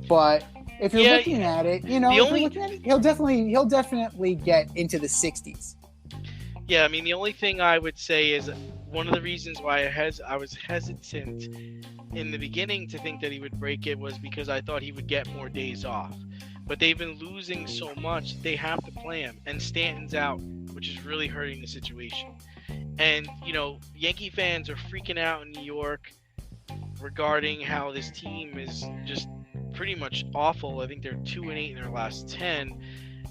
S1: But if you're looking at it, he'll definitely get into the 60s.
S3: Yeah, I mean, the only thing I would say is one of the reasons why I was hesitant in the beginning to think that he would break it was because I thought he would get more days off. But they've been losing so much, they have to play him. And Stanton's out, which is really hurting the situation. And, Yankee fans are freaking out in New York regarding how this team is just pretty much awful. I think they're 2-8 in their last 10.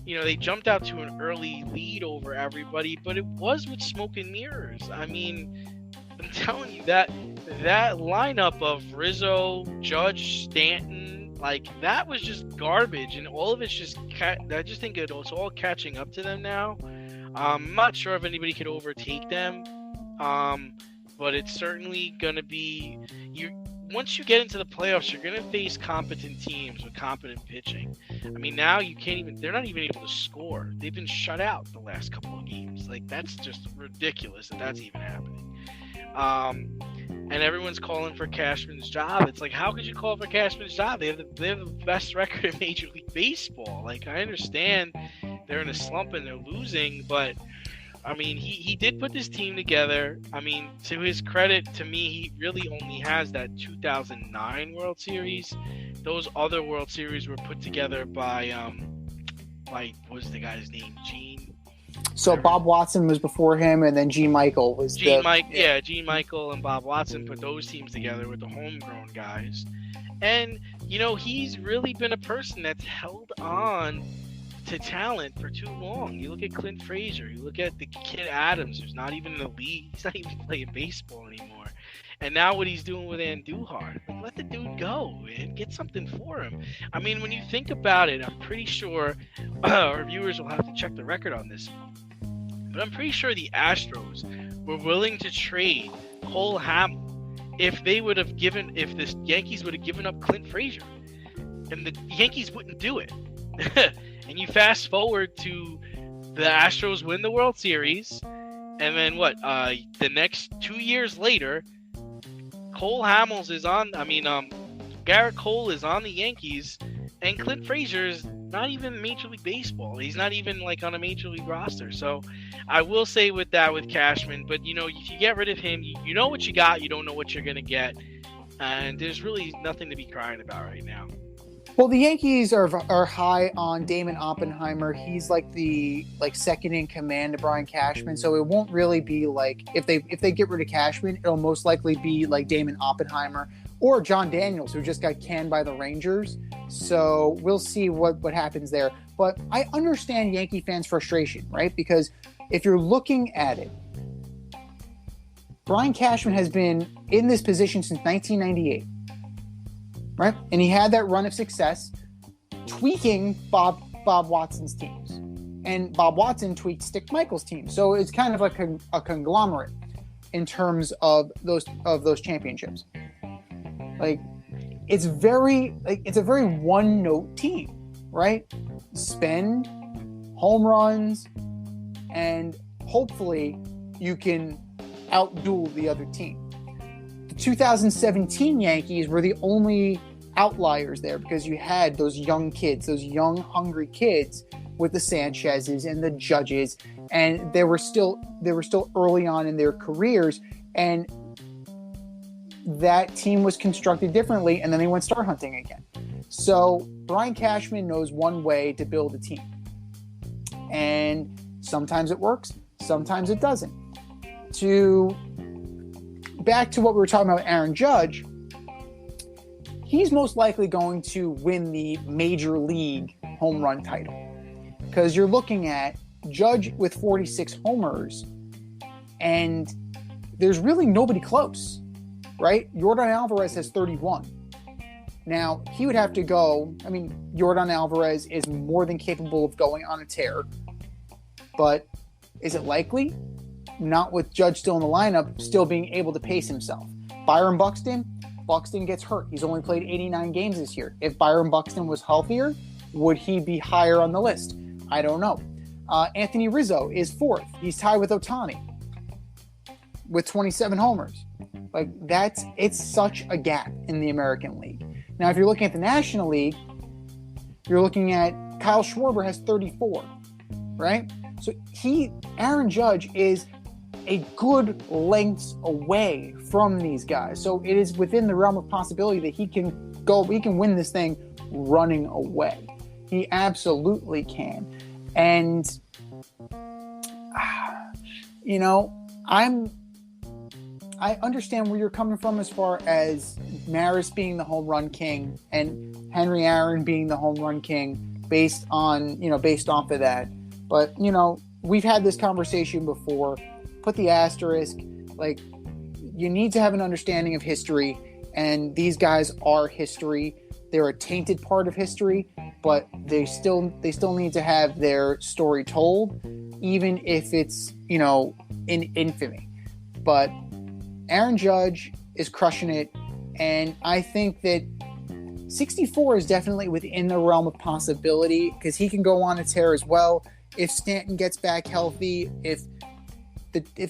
S3: They jumped out to an early lead over everybody, but it was with smoke and mirrors. I mean, I'm telling you that lineup of Rizzo, Judge, Stanton, that was just garbage, and all of it's just I just think it's all catching up to them now. I'm not sure if anybody could overtake them, but it's certainly going to be once you get into the playoffs, you're going to face competent teams with competent pitching. I mean, now they're not even able to score. They've been shut out the last couple of games. That's just ridiculous that's even happening. And everyone's calling for Cashman's job. It's like, how could you call for Cashman's job? They have the best record in Major League Baseball. I understand they're in a slump and they're losing, but I mean, he did put this team together. I mean, to his credit, to me, he really only has that 2009 World Series. Those other World Series were put together by what was the guy's name? Gene.
S1: So Bob Watson was before him, and then Gene Michael was
S3: Gene Michael and Bob Watson put those teams together with the homegrown guys. And, he's really been a person that's held on to talent for too long. You look at Clint Frazier, you look at the kid Adams, who's not even in the league. He's not even playing baseball anymore. And now what he's doing with Andujar, like, let the dude go and get something for him. I mean, when you think about it, I'm pretty sure our viewers will have to check the record on this, but I'm pretty sure the Astros were willing to trade Cole Hamels if the Yankees would have given up Clint Frazier, and the Yankees wouldn't do it. And you fast forward to the Astros win the World Series, and then the next 2 years later, Cole Hamels is on. Garrett Cole is on the Yankees, and Clint Frazier is not even Major League Baseball. He's not even on a Major League roster. So I will say with Cashman, but if you get rid of him, you know what you got. You don't know what you're gonna get, and there's really nothing to be crying about right now.
S1: Well, the Yankees are high on Damon Oppenheimer. He's the second in command to Brian Cashman, so it won't really be if they get rid of Cashman, it'll most likely be Damon Oppenheimer or John Daniels, who just got canned by the Rangers. So we'll see what happens there. But I understand Yankee fans' frustration, right? Because if you're looking at it, Brian Cashman has been in this position since 1998. Right? And he had that run of success tweaking Bob Watson's teams. And Bob Watson tweaked Stick Michaels' team. So it's kind of a conglomerate in terms of those championships. It's a very one-note team, right? Spend, home runs, and hopefully you can outduel the other team. The 2017 Yankees were the only outliers there because you had those young kids, those young, hungry kids with the Sanchez's and the Judges, and they were still early on in their careers, and that team was constructed differently, and then they went star hunting again. So Brian Cashman knows one way to build a team, and sometimes it works, sometimes it doesn't. Back to what we were talking about, Aaron Judge, he's most likely going to win the Major League home run title because you're looking at Judge with 46 homers, and there's really nobody close, right? Yordan Alvarez has 31. Now, he would have to go. Yordan Alvarez is more than capable of going on a tear, but is it likely? Not with Judge still in the lineup, still being able to pace himself. Byron Buxton gets hurt. He's only played 89 games this year. If Byron Buxton was healthier, would he be higher on the list? I don't know. Anthony Rizzo is fourth. He's tied with Ohtani with 27 homers. It's such a gap in the American League. Now, if you're looking at the National League, you're looking at Kyle Schwarber has 34, right? So Aaron Judge is a good lengths away from these guys. So it is within the realm of possibility that he can win this thing running away. He absolutely can. And, I understand where you're coming from as far as Maris being the home run king and Henry Aaron being the home run king based off of that. But, we've had this conversation before. Put the asterisk. You need to have an understanding of history, and these guys are history. They're a tainted part of history, but they still need to have their story told, even if it's, in infamy. But Aaron Judge is crushing it, and I think that 64 is definitely within the realm of possibility because he can go on a tear as well. If Stanton gets back healthy, if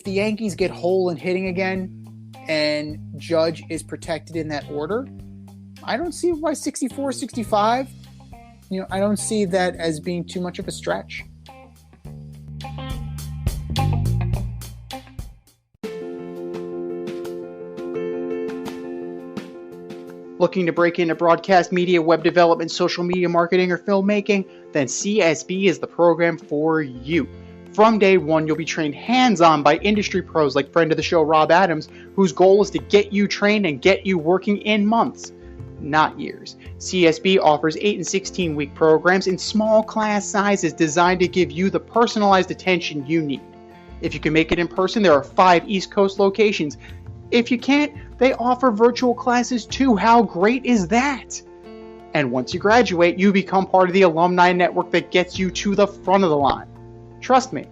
S1: the Yankees get whole and hitting again and Judge is protected in that order, I don't see why 64, 65, I don't see that as being too much of a stretch. Looking to break into broadcast media, web development, social media marketing, or filmmaking? Then CSB is the program for you. From day one, you'll be trained hands-on by industry pros like friend of the show, Rob Adams, whose goal is to get you trained and get you working in months. not years. CSB offers 8 and 16-week programs in small class sizes designed to give you the personalized attention you need. If you can make it in person, there are 5 East Coast locations. If you can't, they offer virtual classes too. How great is that? And once you graduate, you become part of the alumni network that gets you to the front of the line. Trust me,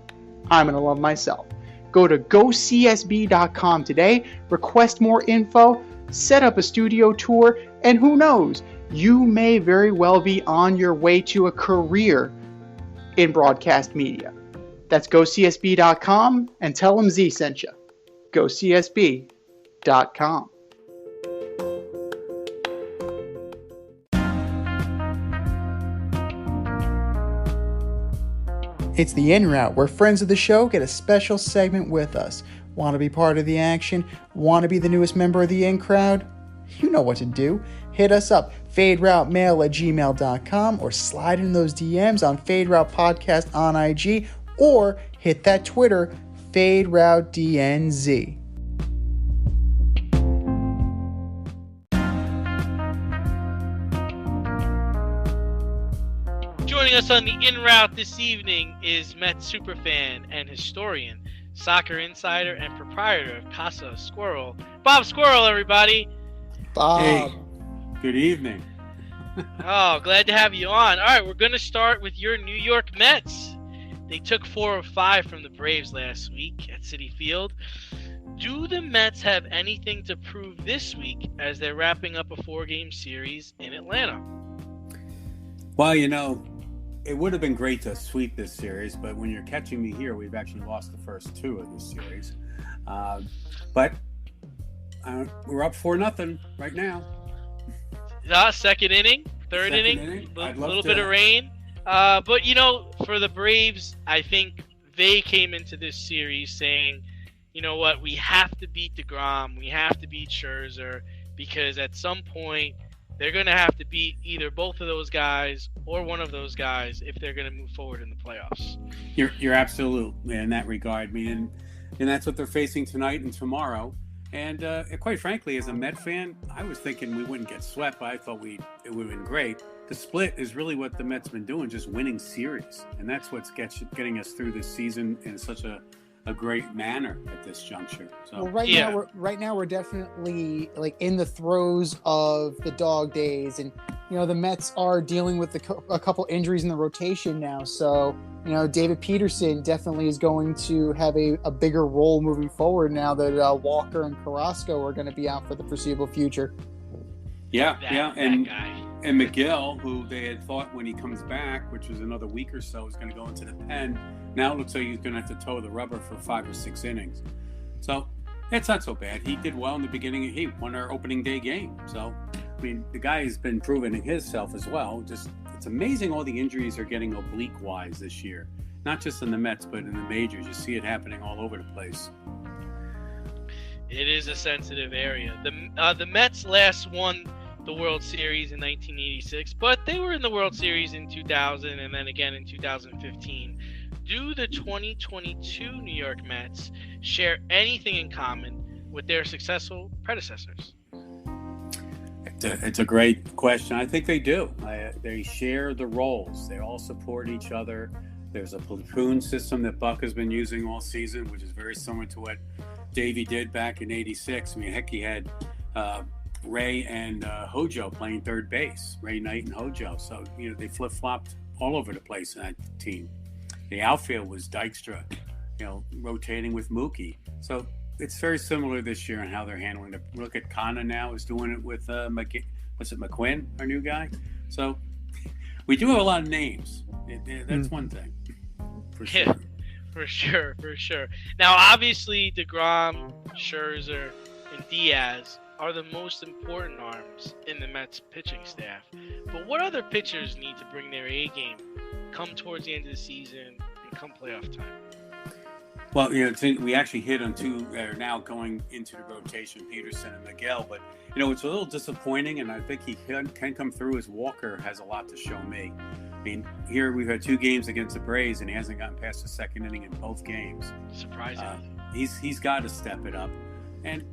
S1: I'm an alum myself. Go to gocsb.com today, request more info, set up a studio tour, and who knows, you may very well be on your way to a career in broadcast media. That's gocsb.com and tell them Z sent you. gocsb.com. It's the In Route, where friends of the show get a special segment with us. Want to be part of the action? Want to be the newest member of the In Crowd? You know what to do. Hit us up, faderoutemail@gmail.com, or slide in those DMs on Fade Route Podcast on IG, or hit that Twitter, FadeRouteDNZ.
S3: Joining us on the In Route this evening is Mets superfan and historian, soccer insider, and proprietor of Casa Squirrel, Bob Squirrel, everybody.
S1: Bob.
S4: Hey, good evening.
S3: Oh, glad to have you on. All right, we're going to start with your New York Mets. They took 4 of 5 from the Braves last week at Citi Field. Do the Mets have anything to prove this week as they're wrapping up a 4-game series in Atlanta?
S4: Well, it would have been great to sweep this series, but when you're catching me here, we've actually lost the first 2 of this series. But we're up 4-0 right now.
S3: Second inning, third inning, a little bit of rain. But, for the Braves, I think they came into this series saying, you know what, we have to beat DeGrom, we have to beat Scherzer, because at some point they're going to have to beat either both of those guys or one of those guys if they're going to move forward in the playoffs.
S4: You're absolute in that regard, and that's what they're facing tonight and tomorrow. And quite frankly, as a Met fan, I was thinking we wouldn't get swept, but I thought it would have been great. The split is really what the Mets been doing, just winning series, and that's what's getting us through this season in such a great manner at this juncture. So
S1: Well, right now we're definitely in the throes of the dog days, and the Mets are dealing with a couple injuries in the rotation now. So David Peterson definitely is going to have a bigger role moving forward now that Walker and Carrasco are going to be out for the foreseeable future.
S4: And Miguel, who they had thought when he comes back, which was another week or so, is going to go into the pen. Now it looks like he's going to have to toe the rubber for 5 or 6 innings. So it's not so bad. He did well in the beginning. He won our opening day game. So, the guy has been proving himself as well. Just, it's amazing all the injuries are getting oblique-wise this year. Not just in the Mets, but in the majors. You see it happening all over the place.
S3: It is a sensitive area. The Mets last won the World Series in 1986, but they were in the World Series in 2000 and then again in 2015. Do the 2022 New York Mets share anything in common with their successful predecessors?
S4: It's a great question. I think they do. They share the roles. They all support each other. There's a platoon system that Buck has been using all season, which is very similar to what Davey did back in '86. Heck, he had Ray and Hojo playing third base, Ray Knight and Hojo. So, they flip-flopped all over the place in that team. The outfield was Dykstra, rotating with Mookie. So it's very similar this year in how they're handling it. Look at Kana now is doing it with McQuinn, our new guy. So we do have a lot of names. That's one thing. For sure.
S3: Yeah, for sure. Now, obviously, DeGrom, Scherzer, and Diaz are the most important arms in the Mets pitching staff. But what other pitchers need to bring their A game come towards the end of the season and come playoff time?
S4: Well, we actually hit on 2 that are now going into the rotation, Peterson and Miguel. But, it's a little disappointing, and I think he can come through as Walker has a lot to show me. Here we've had 2 games against the Braves, and he hasn't gotten past the second inning in both games.
S3: Surprising.
S4: He's got to step it up. And,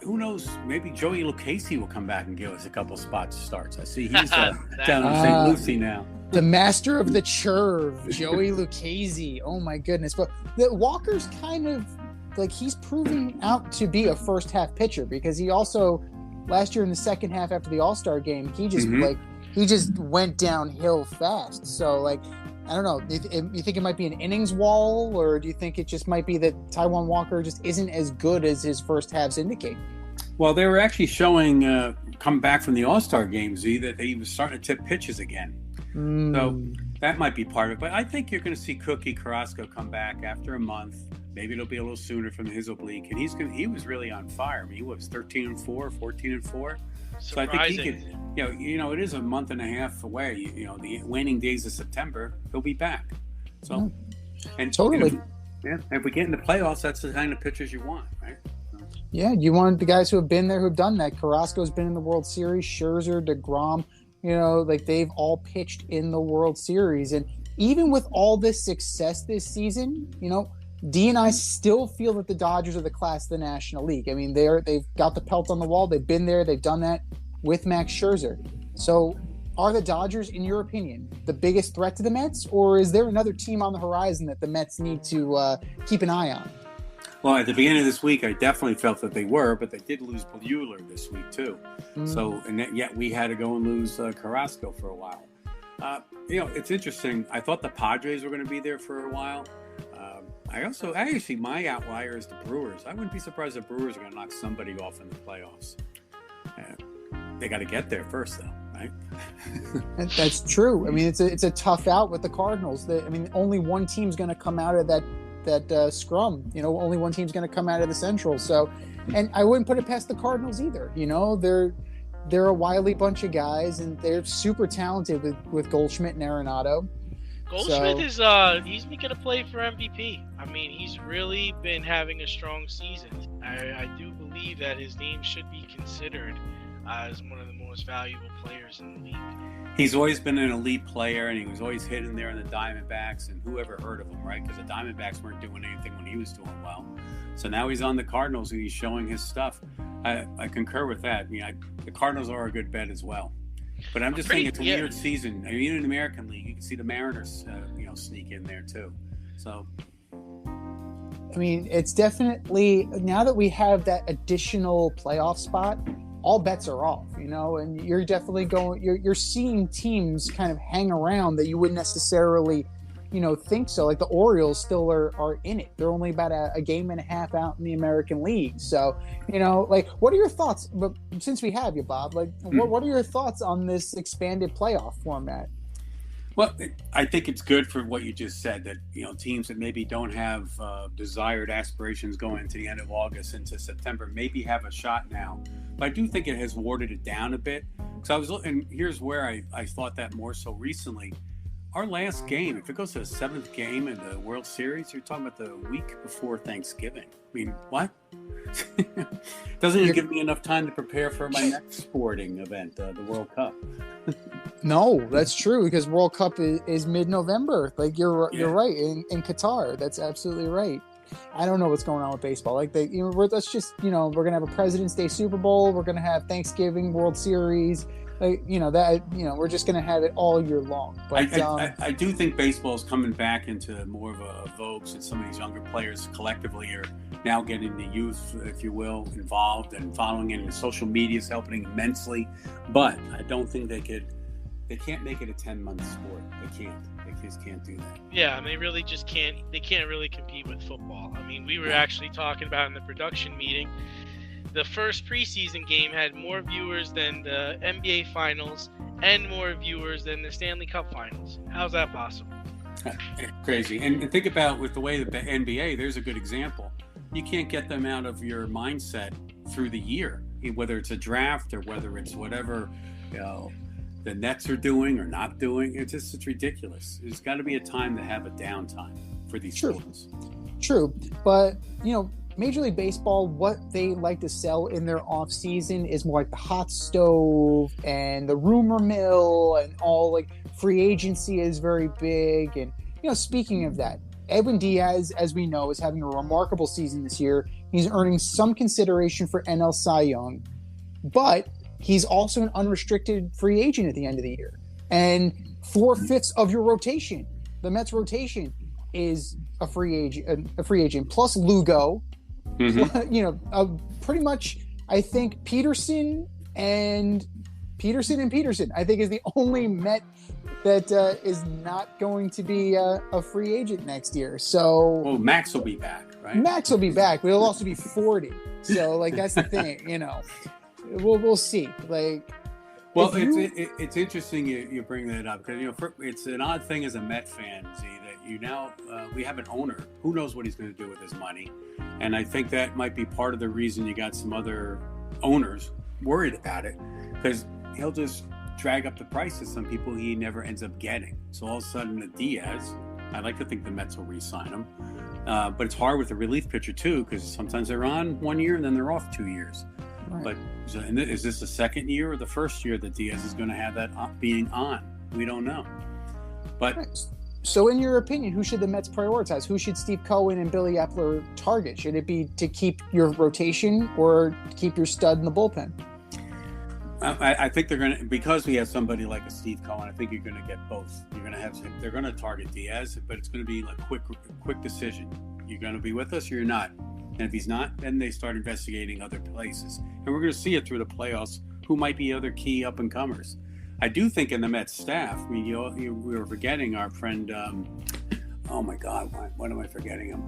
S4: who knows? Maybe Joey Lucchese will come back and give us a couple spots starts. I see he's down in St. Lucie now.
S1: The master of the churve, Joey Lucchese. Oh my goodness! But Walker's kind of like he's proving out to be a first half pitcher because he also last year in the second half after the All-Star game he just went downhill fast. So like I don't know. You think it might be an innings wall, or do you think it just might be that Taijuan Walker just isn't as good as his first halves indicate?
S4: Well, they were actually showing come back from the All-Star game, Z, that he was starting to tip pitches again. So that might be part of it. But I think you're going to see Cookie Carrasco come back after a month. Maybe it'll be a little sooner from his oblique. And he was really on fire. I mean, he was 13-4, 14-4. So I think he could, it is a month and a half away. The waning days of September, he'll be back. So, and
S1: totally.
S4: If we get in the playoffs, that's the kind of pitchers you want, right?
S1: Yeah, you want the guys who have been there, who've done that. Carrasco's been in the World Series, Scherzer, DeGrom, they've all pitched in the World Series. And even with all this success this season, D and I still feel that the Dodgers are the class of the National League. I mean, they've got the pelt on the wall. They've been there. They've done that with Max Scherzer. So are the Dodgers, in your opinion, the biggest threat to the Mets? Or is there another team on the horizon that the Mets need to keep an eye on?
S4: Well, at the beginning of this week, I definitely felt that they were, but they did lose Buehler this week too. So, and yet we had to go and lose Carrasco for a while. It's interesting. I thought the Padres were going to be there for a while. Actually, my outlier is the Brewers. I wouldn't be surprised if the Brewers are going to knock somebody off in the playoffs. They got to get there first, though, right?
S1: That's true. I mean, it's a tough out with the Cardinals. Only one team's going to come out of that scrum. Only one team's going to come out of the Central. So, and I wouldn't put it past the Cardinals either. They're a wily bunch of guys, and they're super talented with Goldschmidt and Arenado.
S3: Goldschmidt is he's making a play for MVP. I mean, he's really been having a strong season. I do believe that his name should be considered as one of the most valuable players in the league.
S4: He's always been an elite player, and he was always hitting there in the Diamondbacks, and whoever heard of him, right? Because the Diamondbacks weren't doing anything when he was doing well. So now he's on the Cardinals, and he's showing his stuff. I concur with that. The Cardinals are a good bet as well. But I'm just saying it's a weird season. Even in the American League, you can see the Mariners, sneak in there too. So,
S1: it's definitely, now that we have that additional playoff spot, all bets are off, and you're definitely you're seeing teams kind of hang around that you wouldn't necessarily, think so. Like the Orioles still are in it. They're only about a game and a half out in the American League. So, what are your thoughts? But since we have you, Bob, what are your thoughts on this expanded playoff format?
S4: Well, I think it's good for what you just said, that, teams that maybe don't have desired aspirations going into the end of August into September maybe have a shot now. But I do think it has watered it down a bit. Because I was looking, here's where I thought that more so recently. Our last game, if it goes to the seventh game in the World Series, you're talking about the week before Thanksgiving. What? Doesn't even give me enough time to prepare for my next sporting event, the World Cup.
S1: No, that's true, because World Cup is mid-November. You're right, in Qatar. That's absolutely right. I don't know what's going on with baseball. Let's just, we're going to have a President's Day Super Bowl. We're going to have Thanksgiving World Series. We're just going to have it all year long. But
S4: I do think baseball is coming back into more of a vogue, since some of these younger players collectively are now getting the youth, if you will, involved and following it. And social media is helping immensely. But I don't think they can't make it a 10-month sport. They can't. They just can't do that.
S3: Yeah, and they really just can't. They can't really compete with football. We were actually talking about in the production meeting, the first preseason game had more viewers than the NBA Finals and more viewers than the Stanley Cup Finals. How's that possible?
S4: Crazy. And think about with the way the NBA, there's a good example. You can't get them out of your mindset through the year, whether it's a draft or whether it's whatever, the Nets are doing or not doing. It's ridiculous. There's got to be a time to have a downtime for these sports.
S1: True. But, Major League Baseball, what they like to sell in their off season is more like the hot stove and the rumor mill, and all free agency is very big. And, speaking of that, Edwin Diaz, as we know, is having a remarkable season this year. He's earning some consideration for NL Cy Young, but he's also an unrestricted free agent at the end of the year. And 4/5 of your rotation, the Mets rotation, is a free agent plus Lugo. Pretty much, I think Peterson, I think, is the only Met that is not going to be a free agent next year. So,
S4: well, Max will be back, right?
S1: Max will be back, but he'll also be 40. So, like, that's the thing, We'll see. Like,
S4: well, it's interesting you bring that up because it's an odd thing as a Met fan, Z, that we have an owner who knows what he's going to do with his money, and I think that might be part of the reason you got some other owners worried about it, because he'll just drag up the prices. Some people he never ends up getting. So all of a sudden, the Diaz, I like to think the Mets will re-sign him, but it's hard with a relief pitcher too, because sometimes they're on 1 year and then they're off 2 years. Right. But is this the second year or the first year that Diaz is going to have that being on? We don't know. But
S1: right. So, in your opinion, who should the Mets prioritize? Who should Steve Cohen and Billy Epler target? Should it be to keep your rotation or keep your stud in the bullpen?
S4: I think they're going to, because we have somebody like a Steve Cohen, I think you're going to get both. They're going to target Diaz, but it's going to be like quick decision. You're going to be with us or you're not. And if he's not, then they start investigating other places. And we're going to see it through the playoffs, who might be other key up-and-comers. I do think in the Mets staff, I mean, we were forgetting our friend, oh my God, what am I forgetting him?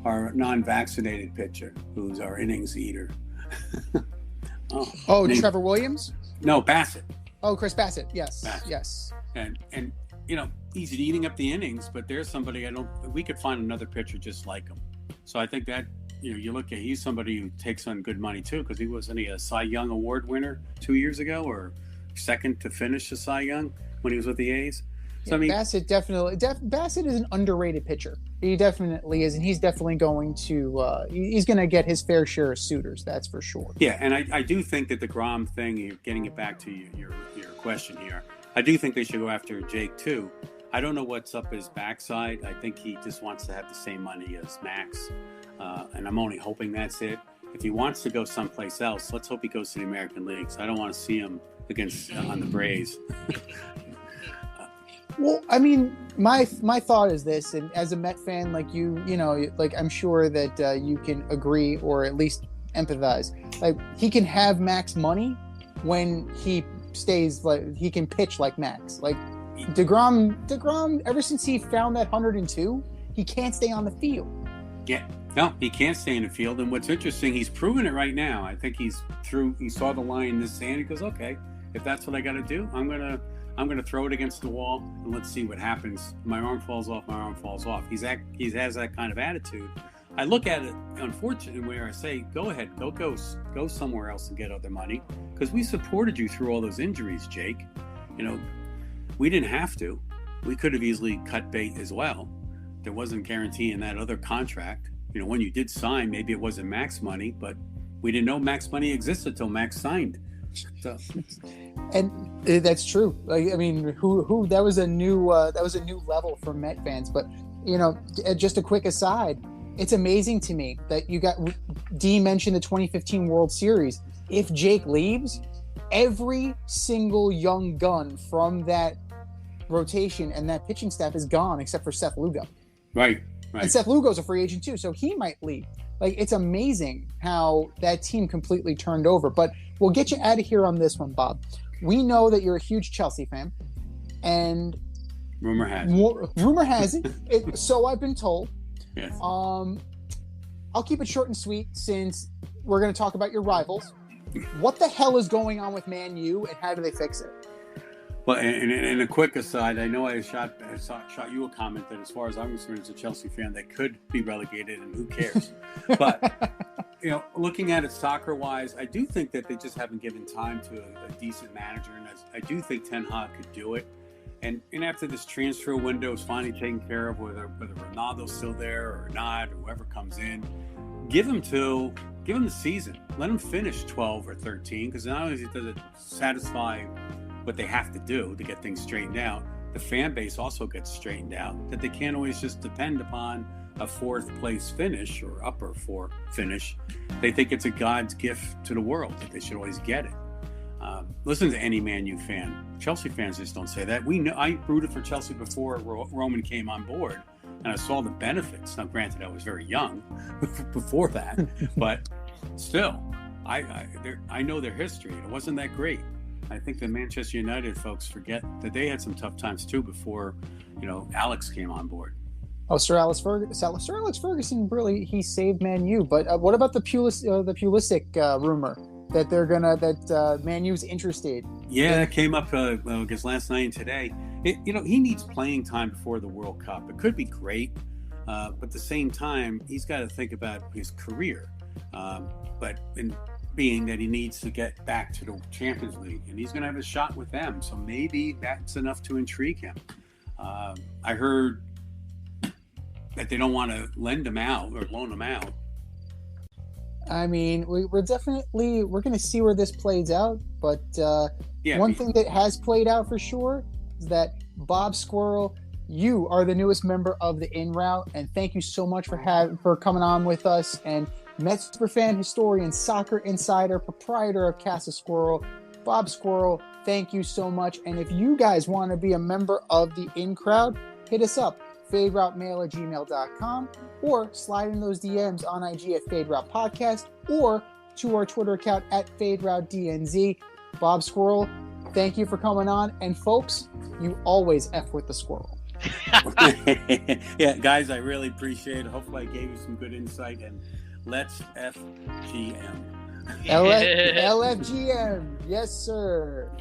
S4: Our non-vaccinated pitcher, who's our innings eater.
S1: Trevor Williams?
S4: No, Bassett.
S1: Oh, Chris Bassett. Yes.
S4: Bassett.
S1: Yes.
S4: And he's eating up the innings, but there's somebody we could find another pitcher just like him. So I think that, you look at, he's somebody who takes on good money too, because wasn't he a Cy Young Award winner 2 years ago, or second to finish the Cy Young when he was with the A's? So
S1: yeah, Bassett definitely. Bassett is an underrated pitcher. He definitely is, and he's definitely going to. He's going to get his fair share of suitors. That's for sure.
S4: Yeah, and I do think that the Grom thing. You're getting it back to your question here. I do think they should go after Jake too. I don't know what's up his backside. I think he just wants to have the same money as Max, and I'm only hoping that's it. If he wants to go someplace else, let's hope he goes to the American League. So I don't want to see him on the Braves.
S1: Well, I mean, my thought is this, and as a Met fan, like like I'm sure that you can agree or at least empathize. Like, he can have Max money when he stays, like, he can pitch like Max. Like DeGrom, ever since he found that 102, he can't stay on the field.
S4: Yeah, no, he can't stay in the field. And what's interesting, he's proven it right now. I think he saw the line in the sand. He goes, okay, if that's what I got to do, I'm gonna throw it against the wall and let's see what happens. My arm falls off. He has that kind of attitude. I look at it, unfortunately, where I say, go ahead, go somewhere else and get other money, because we supported you through all those injuries, Jake. We didn't have to. We could have easily cut bait as well. There wasn't guarantee in that other contract. When you did sign, maybe it wasn't max money, but we didn't know max money existed till Max signed. So.
S1: And that's true. Like, I mean, who that was a new level for Met fans. But just a quick aside, it's amazing to me that you got D mentioned the 2015 World Series. If Jake leaves, every single young gun from that rotation and that pitching staff is gone except for Seth Lugo.
S4: Right.
S1: And Seth Lugo's a free agent too, so he might leave. Like, it's amazing how that team completely turned over. But we'll get you out of here on this one, Bob. We know that you're a huge Chelsea fan, and
S4: rumor has
S1: it. So I've been told.
S4: Yes.
S1: I'll keep it short and sweet since we're going to talk about your rivals. What the hell is going on with Man U, and how do they fix it?
S4: Well, and a quick aside, I know I shot you a comment that, as far as I'm concerned, as a Chelsea fan, they could be relegated, and who cares? But looking at it soccer-wise, I do think that they just haven't given time to a decent manager, and I do think Ten Hag could do it. And after this transfer window is finally taken care of, whether Ronaldo's still there or not, or whoever comes in, give him the season. Let him finish 12 or 13, because not only does it satisfy what they have to do to get things straightened out, the fan base also gets straightened out, that they can't always just depend upon a fourth place finish or upper four finish, they think it's a God's gift to the world, that they should always get it. Listen to any Man U fan. Chelsea fans just don't say that. We know I rooted for Chelsea before Roman came on board, and I saw the benefits. Now, granted, I was very young before that, but still, I know their history. It wasn't that great. I think the Manchester United folks forget that they had some tough times too before, Alex came on board.
S1: Oh, Sir Alex Ferguson, really, he saved Man U. But what about the Pulisic rumor that that Man U's interested?
S4: Yeah, that came up, I guess, last night and today. He needs playing time before the World Cup. It could be great, but at the same time, he's got to think about his career. But in being that he needs to get back to the Champions League, and he's going to have a shot with them, so maybe that's enough to intrigue him. I heard that they don't want to lend him out or loan him out.
S1: I mean, we're going to see where this plays out, but one thing that has played out for sure is that Bob Squirrel, you are the newest member of the In Route, and thank you so much for coming on with us. And Mets superfan, historian, soccer insider, proprietor of Casa Squirrel, Bob Squirrel, thank you so much. And if you guys want to be a member of the In Crowd, hit us up, faderoutemail@gmail.com, or slide in those DMs on IG at Fade Route Podcast, or to our Twitter account at FadeRouteDNZ. Bob Squirrel, thank you for coming on. And folks, you always F with the squirrel.
S4: Yeah, guys, I really appreciate it. Hopefully I gave you some good insight, and let's FGM.
S1: LFGM, yes, sir.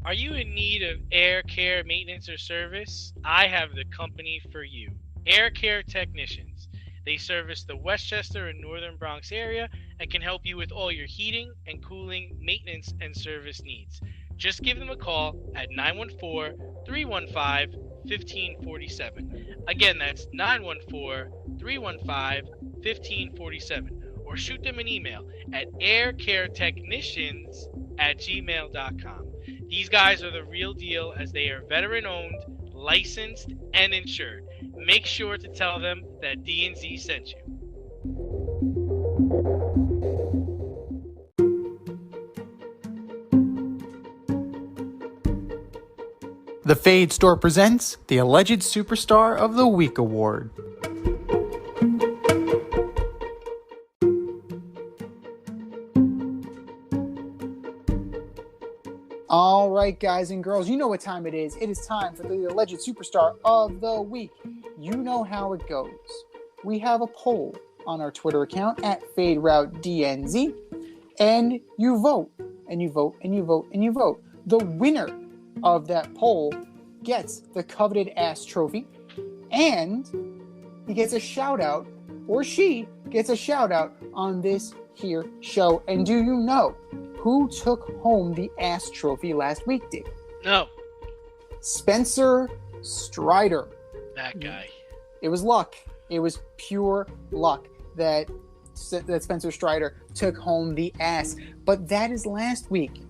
S3: Are you in need of air care maintenance or service? I have the company for you. Air Care Technicians. They service the Westchester and Northern Bronx area and can help you with all your heating and cooling, maintenance, and service needs. Just give them a call at 914-315-1547. Again, that's 914-315-1547. Or shoot them an email at aircaretechnicians@gmail.com. These guys are the real deal, as they are veteran-owned, licensed, and insured. Make sure to tell them that D&Z sent you.
S1: The Fade Store presents the Alleged Superstar of the Week Award. All right, guys and girls, you know what time it is. It is time for the Alleged Superstar of the Week. You know how it goes. We have a poll on our Twitter account at FadeRouteDNZ, and you vote, and you vote, and you vote, and you vote. The winner of that poll gets the coveted ass trophy, and he gets a shout out, or she gets a shout out on this here show. And do you know who took home the ass trophy last week, Dave?
S3: No.
S1: Spencer Strider.
S3: That guy.
S1: It was luck. It was pure luck that Spencer Strider took home the ass. But that is last week.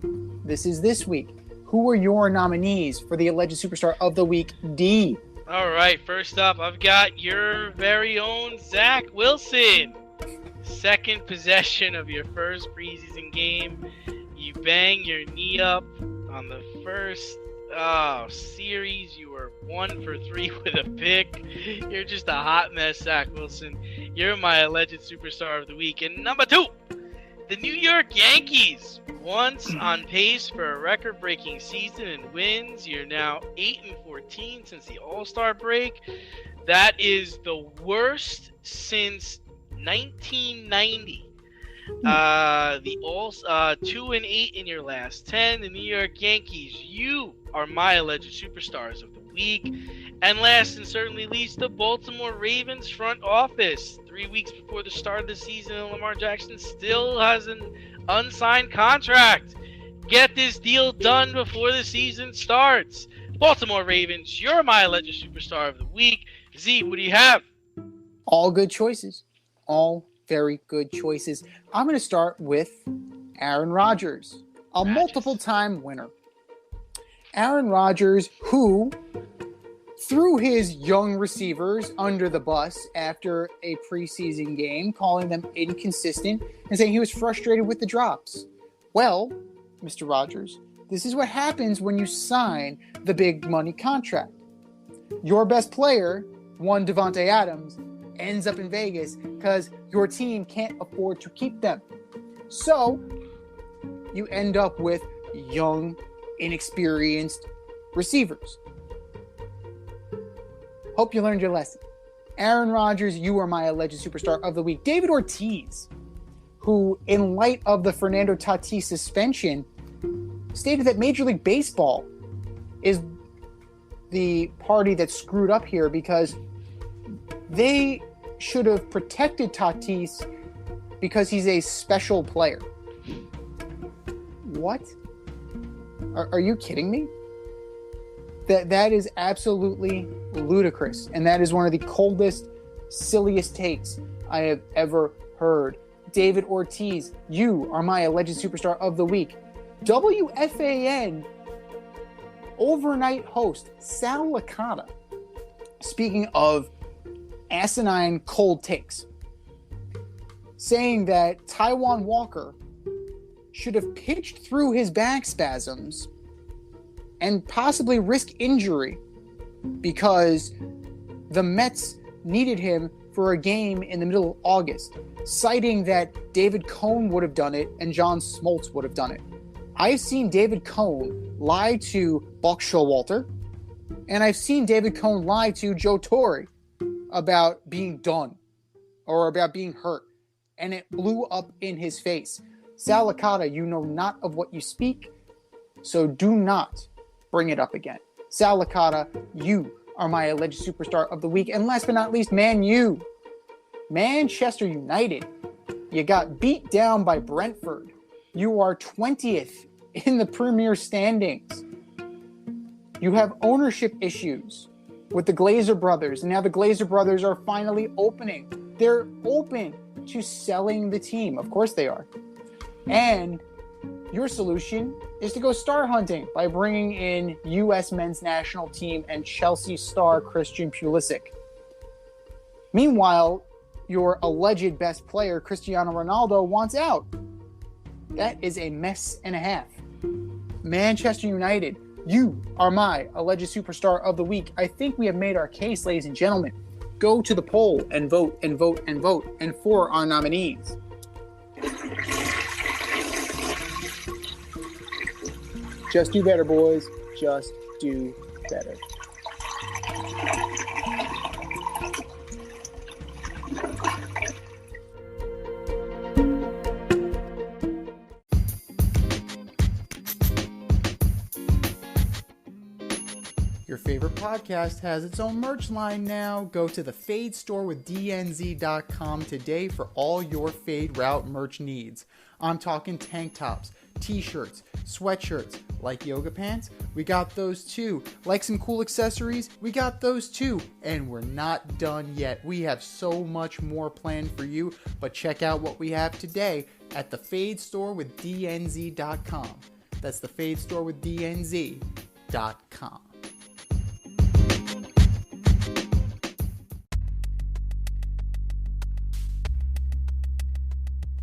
S1: This is this week. Who are your nominees for the Alleged Superstar of the Week, D?
S3: All right, first up, I've got your very own Zack Wilson. Second possession of your first preseason game. You bang your knee up on the first series. You were 1 for 3 with a pick. You're just a hot mess, Zack Wilson. You're my Alleged Superstar of the Week. And number 2, the New York Yankees. Once on pace for a record-breaking season and wins. You're now 8-14 since the All-Star break. That is the worst since 1990. 2-8 in your last 10. The New York Yankees, you are my Alleged Superstars of the Week. And last and certainly least, the Baltimore Ravens front office. 3 weeks before the start of the season, Lamar Jackson still has an unsigned contract. Get this deal done before the season starts. Baltimore Ravens, you're my Alleged Superstar of the Week. Z, what do you have?
S1: All good choices. All very good choices. I'm going to start with Aaron Rodgers, a multiple-time winner. Aaron Rodgers, who threw his young receivers under the bus after a preseason game, calling them inconsistent and saying he was frustrated with the drops. Well, Mr. Rodgers, this is what happens when you sign the big money contract. Your best player, one Devontae Adams, ends up in Vegas because your team can't afford to keep them. So you end up with young, inexperienced receivers. Hope you learned your lesson. Aaron Rodgers, you are my alleged superstar of the week. David Ortiz, who, in light of the Fernando Tatis suspension, stated that Major League Baseball is the party that screwed up here because they should have protected Tatis because he's a special player. What? Are you kidding me? That is absolutely ludicrous, and that is one of the coldest, silliest takes I have ever heard. David Ortiz, you are my alleged superstar of the week. WFAN overnight host Sal Licata, speaking of asinine cold takes, saying that Taijuan Walker should have pitched through his back spasms and possibly risk injury because the Mets needed him for a game in the middle of August, citing that David Cone would have done it and John Smoltz would have done it. I've seen David Cone lie to Buck Showalter, and I've seen David Cone lie to Joe Torre about being done or about being hurt, and it blew up in his face. Sal Licata, you know not of what you speak, so do not bring it up again. Sal Licata, you are my alleged superstar of the week. And last but not least, Manchester United. You got beat down by Brentford. You are 20th in the Premier standings. You have ownership issues with the Glazer brothers. And now the Glazer brothers are finally opening. They're open to selling the team. Of course they are. And your solution is to go star hunting by bringing in U.S. men's national team and Chelsea star Christian Pulisic. Meanwhile, your alleged best player, Cristiano Ronaldo, wants out. That is a mess and a half. Manchester United, you are my alleged superstar of the week. I think we have made our case, ladies and gentlemen. Go to the poll and vote and vote and vote. And for our nominees. Just do better, boys. Just do better. Your favorite podcast has its own merch line now. Go to the Fade store with DNZ.com today for all your Fade Route merch needs. I'm talking tank tops, t-shirts, sweatshirts, like yoga pants, we got those too. Like some cool accessories, we got those too. And we're not done yet. We have so much more planned for you, but check out what we have today at the Fade store with DNZ.com. That's the Fade store with DNZ.com.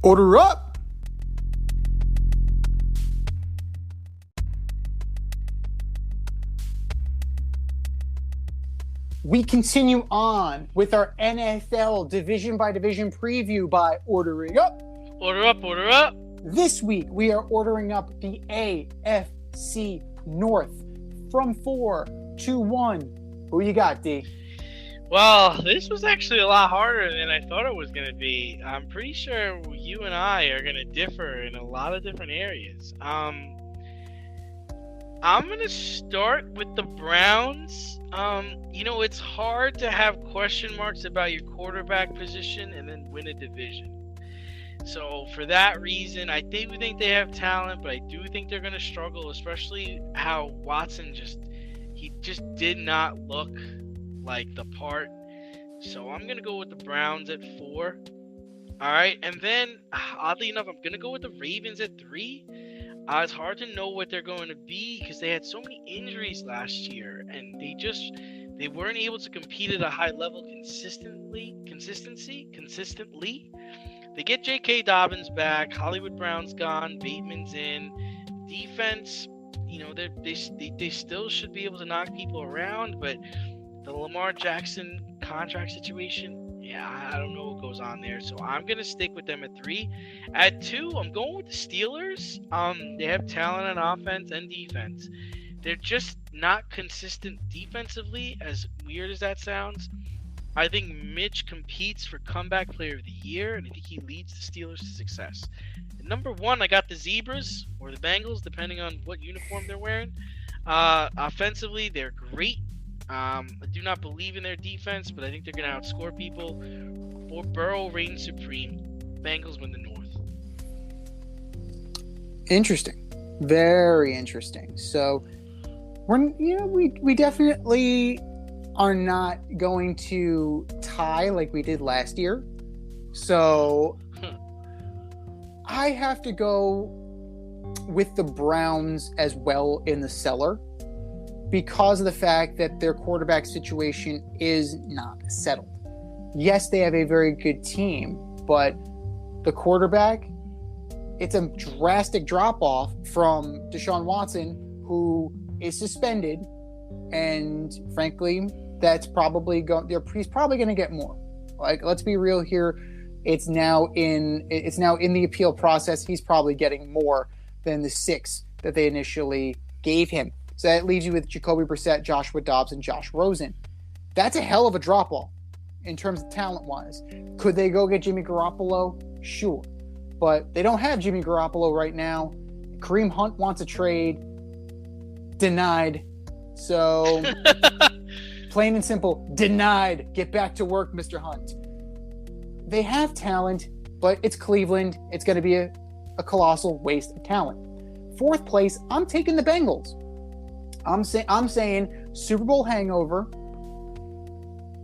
S1: Order up! We continue on with our NFL division by division preview by ordering up.
S3: Order up, order up.
S1: This week we are ordering up the AFC North from 4 to 1. Who you got, D?
S3: Well, this was actually a lot harder than I thought it was going to be. I'm pretty sure you and I are going to differ in a lot of different areas. I'm going to start with the Browns. It's hard to have question marks about your quarterback position and then win a division. So for that reason, I do think they have talent, but I do think they're going to struggle, especially how Watson just did not look like the part. So I'm going to go with the Browns at 4. All right. And then, oddly enough, I'm going to go with the Ravens at 3. It's hard to know what they're going to be because they had so many injuries last year, and they weren't able to compete at a high level consistently. They get J.K. Dobbins back, Hollywood Brown's gone, Bateman's in. Defense, they still should be able to knock people around, but the Lamar Jackson contract situation, I don't know what goes on there. So I'm going to stick with them at 3. At 2, I'm going with the Steelers. They have talent on offense and defense. They're just not consistent defensively, as weird as that sounds. I think Mitch competes for comeback player of the year, and I think he leads the Steelers to success. At number 1, I got the Zebras or the Bengals, depending on what uniform they're wearing. Offensively, they're great. I do not believe in their defense, but I think they're going to outscore people. For Burrow reigns supreme. Bengals win the North.
S1: Interesting. Very interesting. So, we definitely are not going to tie like we did last year. So, I have to go with the Browns as well in the cellar, because of the fact that their quarterback situation is not settled. Yes, they have a very good team, but the quarterback, it's a drastic drop-off from Deshaun Watson, who is suspended, and frankly, he's probably going to get more. Like, let's be real here. It's now in the appeal process. He's probably getting more than the 6 that they initially gave him. So that leaves you with Jacoby Brissett, Joshua Dobbs, and Josh Rosen. That's a hell of a drop-off in terms of talent-wise. Could they go get Jimmy Garoppolo? Sure. But they don't have Jimmy Garoppolo right now. Kareem Hunt wants a trade. Denied. So, plain and simple, denied. Get back to work, Mr. Hunt. They have talent, but it's Cleveland. It's going to be a colossal waste of talent. 4th place, I'm taking the Bengals. I'm saying Super Bowl hangover.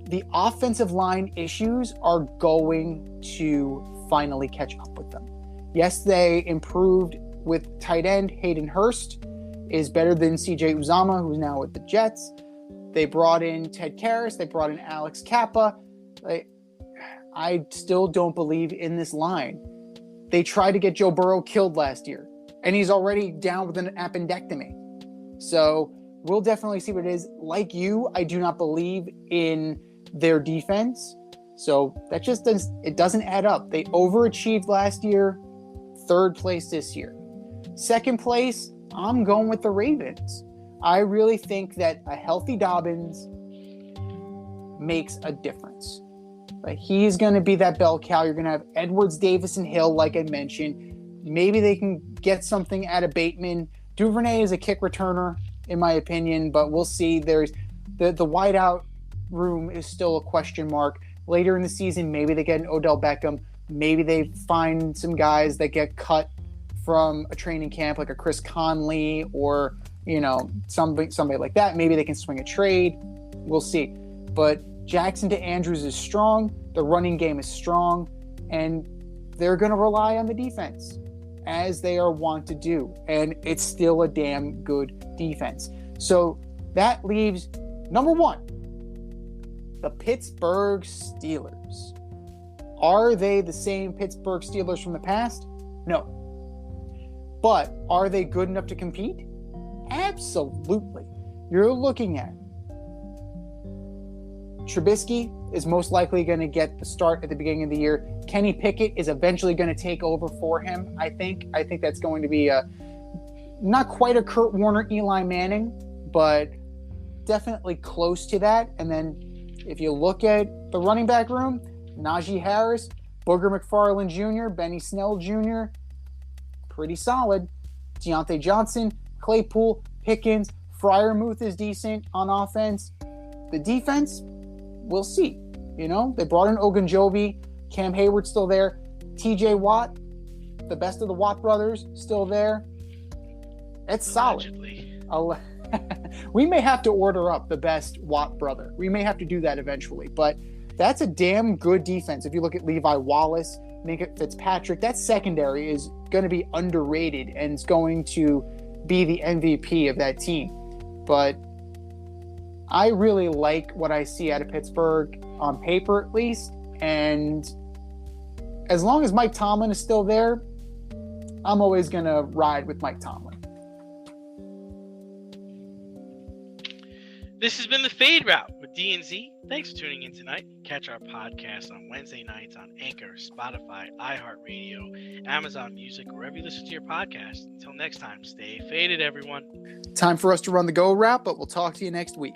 S1: The offensive line issues are going to finally catch up with them. Yes, they improved with tight end. Hayden Hurst is better than CJ Uzama, who's now with the Jets. They brought in Ted Karras. They brought in Alex Kappa. I still don't believe in this line. They tried to get Joe Burrow killed last year, and he's already down with an appendectomy. So we'll definitely see what it is. Like you, I do not believe in their defense. So that just doesn't add up. They overachieved last year, 3rd place this year. 2nd place, I'm going with the Ravens. I really think that a healthy Dobbins makes a difference. Like, he's going to be that bell cow. You're going to have Edwards, Davis, and Hill, like I mentioned. Maybe they can get something out of Bateman. Duvernay is a kick returner, in my opinion, but we'll see. There's the wideout room is still a question mark. Later in the season, maybe they get an Odell Beckham. Maybe they find some guys that get cut from a training camp, like a Chris Conley or, somebody like that. Maybe they can swing a trade. We'll see. But Jackson to Andrews is strong. The running game is strong. And they're going to rely on the defense, as they are wont to do. And it's still a damn good defense. So that leaves number 1, the Pittsburgh Steelers. Are they the same Pittsburgh Steelers from the past? No. But are they good enough to compete? Absolutely. You're looking at Trubisky is most likely going to get the start at the beginning of the year. Kenny Pickett is eventually going to take over for him, I think. I think that's going to be not quite a Kurt Warner, Eli Manning, but definitely close to that. And then if you look at the running back room, Najee Harris, Booger McFarland Jr., Benny Snell Jr., pretty solid. Deontay Johnson, Claypool, Pickens, Freiermuth is decent on offense. The defense, we'll see. They brought in Ogunjobi, Cam Hayward still there, TJ Watt, the best of the Watt brothers, still there. It's solid. We may have to order up the best Watt brother. We may have to do that eventually, but that's a damn good defense. If you look at Levi Wallace, Minka Fitzpatrick, that secondary is going to be underrated and it's going to be the MVP of that team. But I really like what I see out of Pittsburgh on paper, at least. And as long as Mike Tomlin is still there, I'm always going to ride with Mike Tomlin.
S3: This has been the Fade Route with D&Z. Thanks for tuning in tonight. Catch our podcast on Wednesday nights on Anchor, Spotify, iHeartRadio, Amazon Music, wherever you listen to your podcast. Until next time, stay faded, everyone.
S1: Time for us to run the go wrap, but we'll talk to you next week.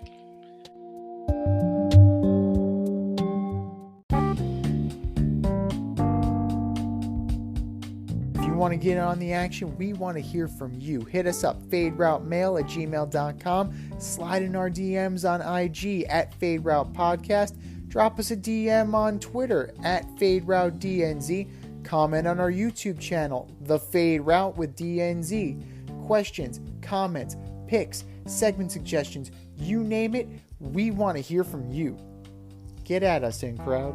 S1: Want to get on the action, we want to hear from you. Hit us up, faderoutemail@gmail.com. Slide in our DMs on IG @FadeRoutePodcast. Drop us a DM on Twitter @FadeRouteDNZ. Comment on our YouTube channel, The Fade Route with DNZ. Questions, comments, picks, segment suggestions, you name it, we want to hear from you. Get at us, in crowd.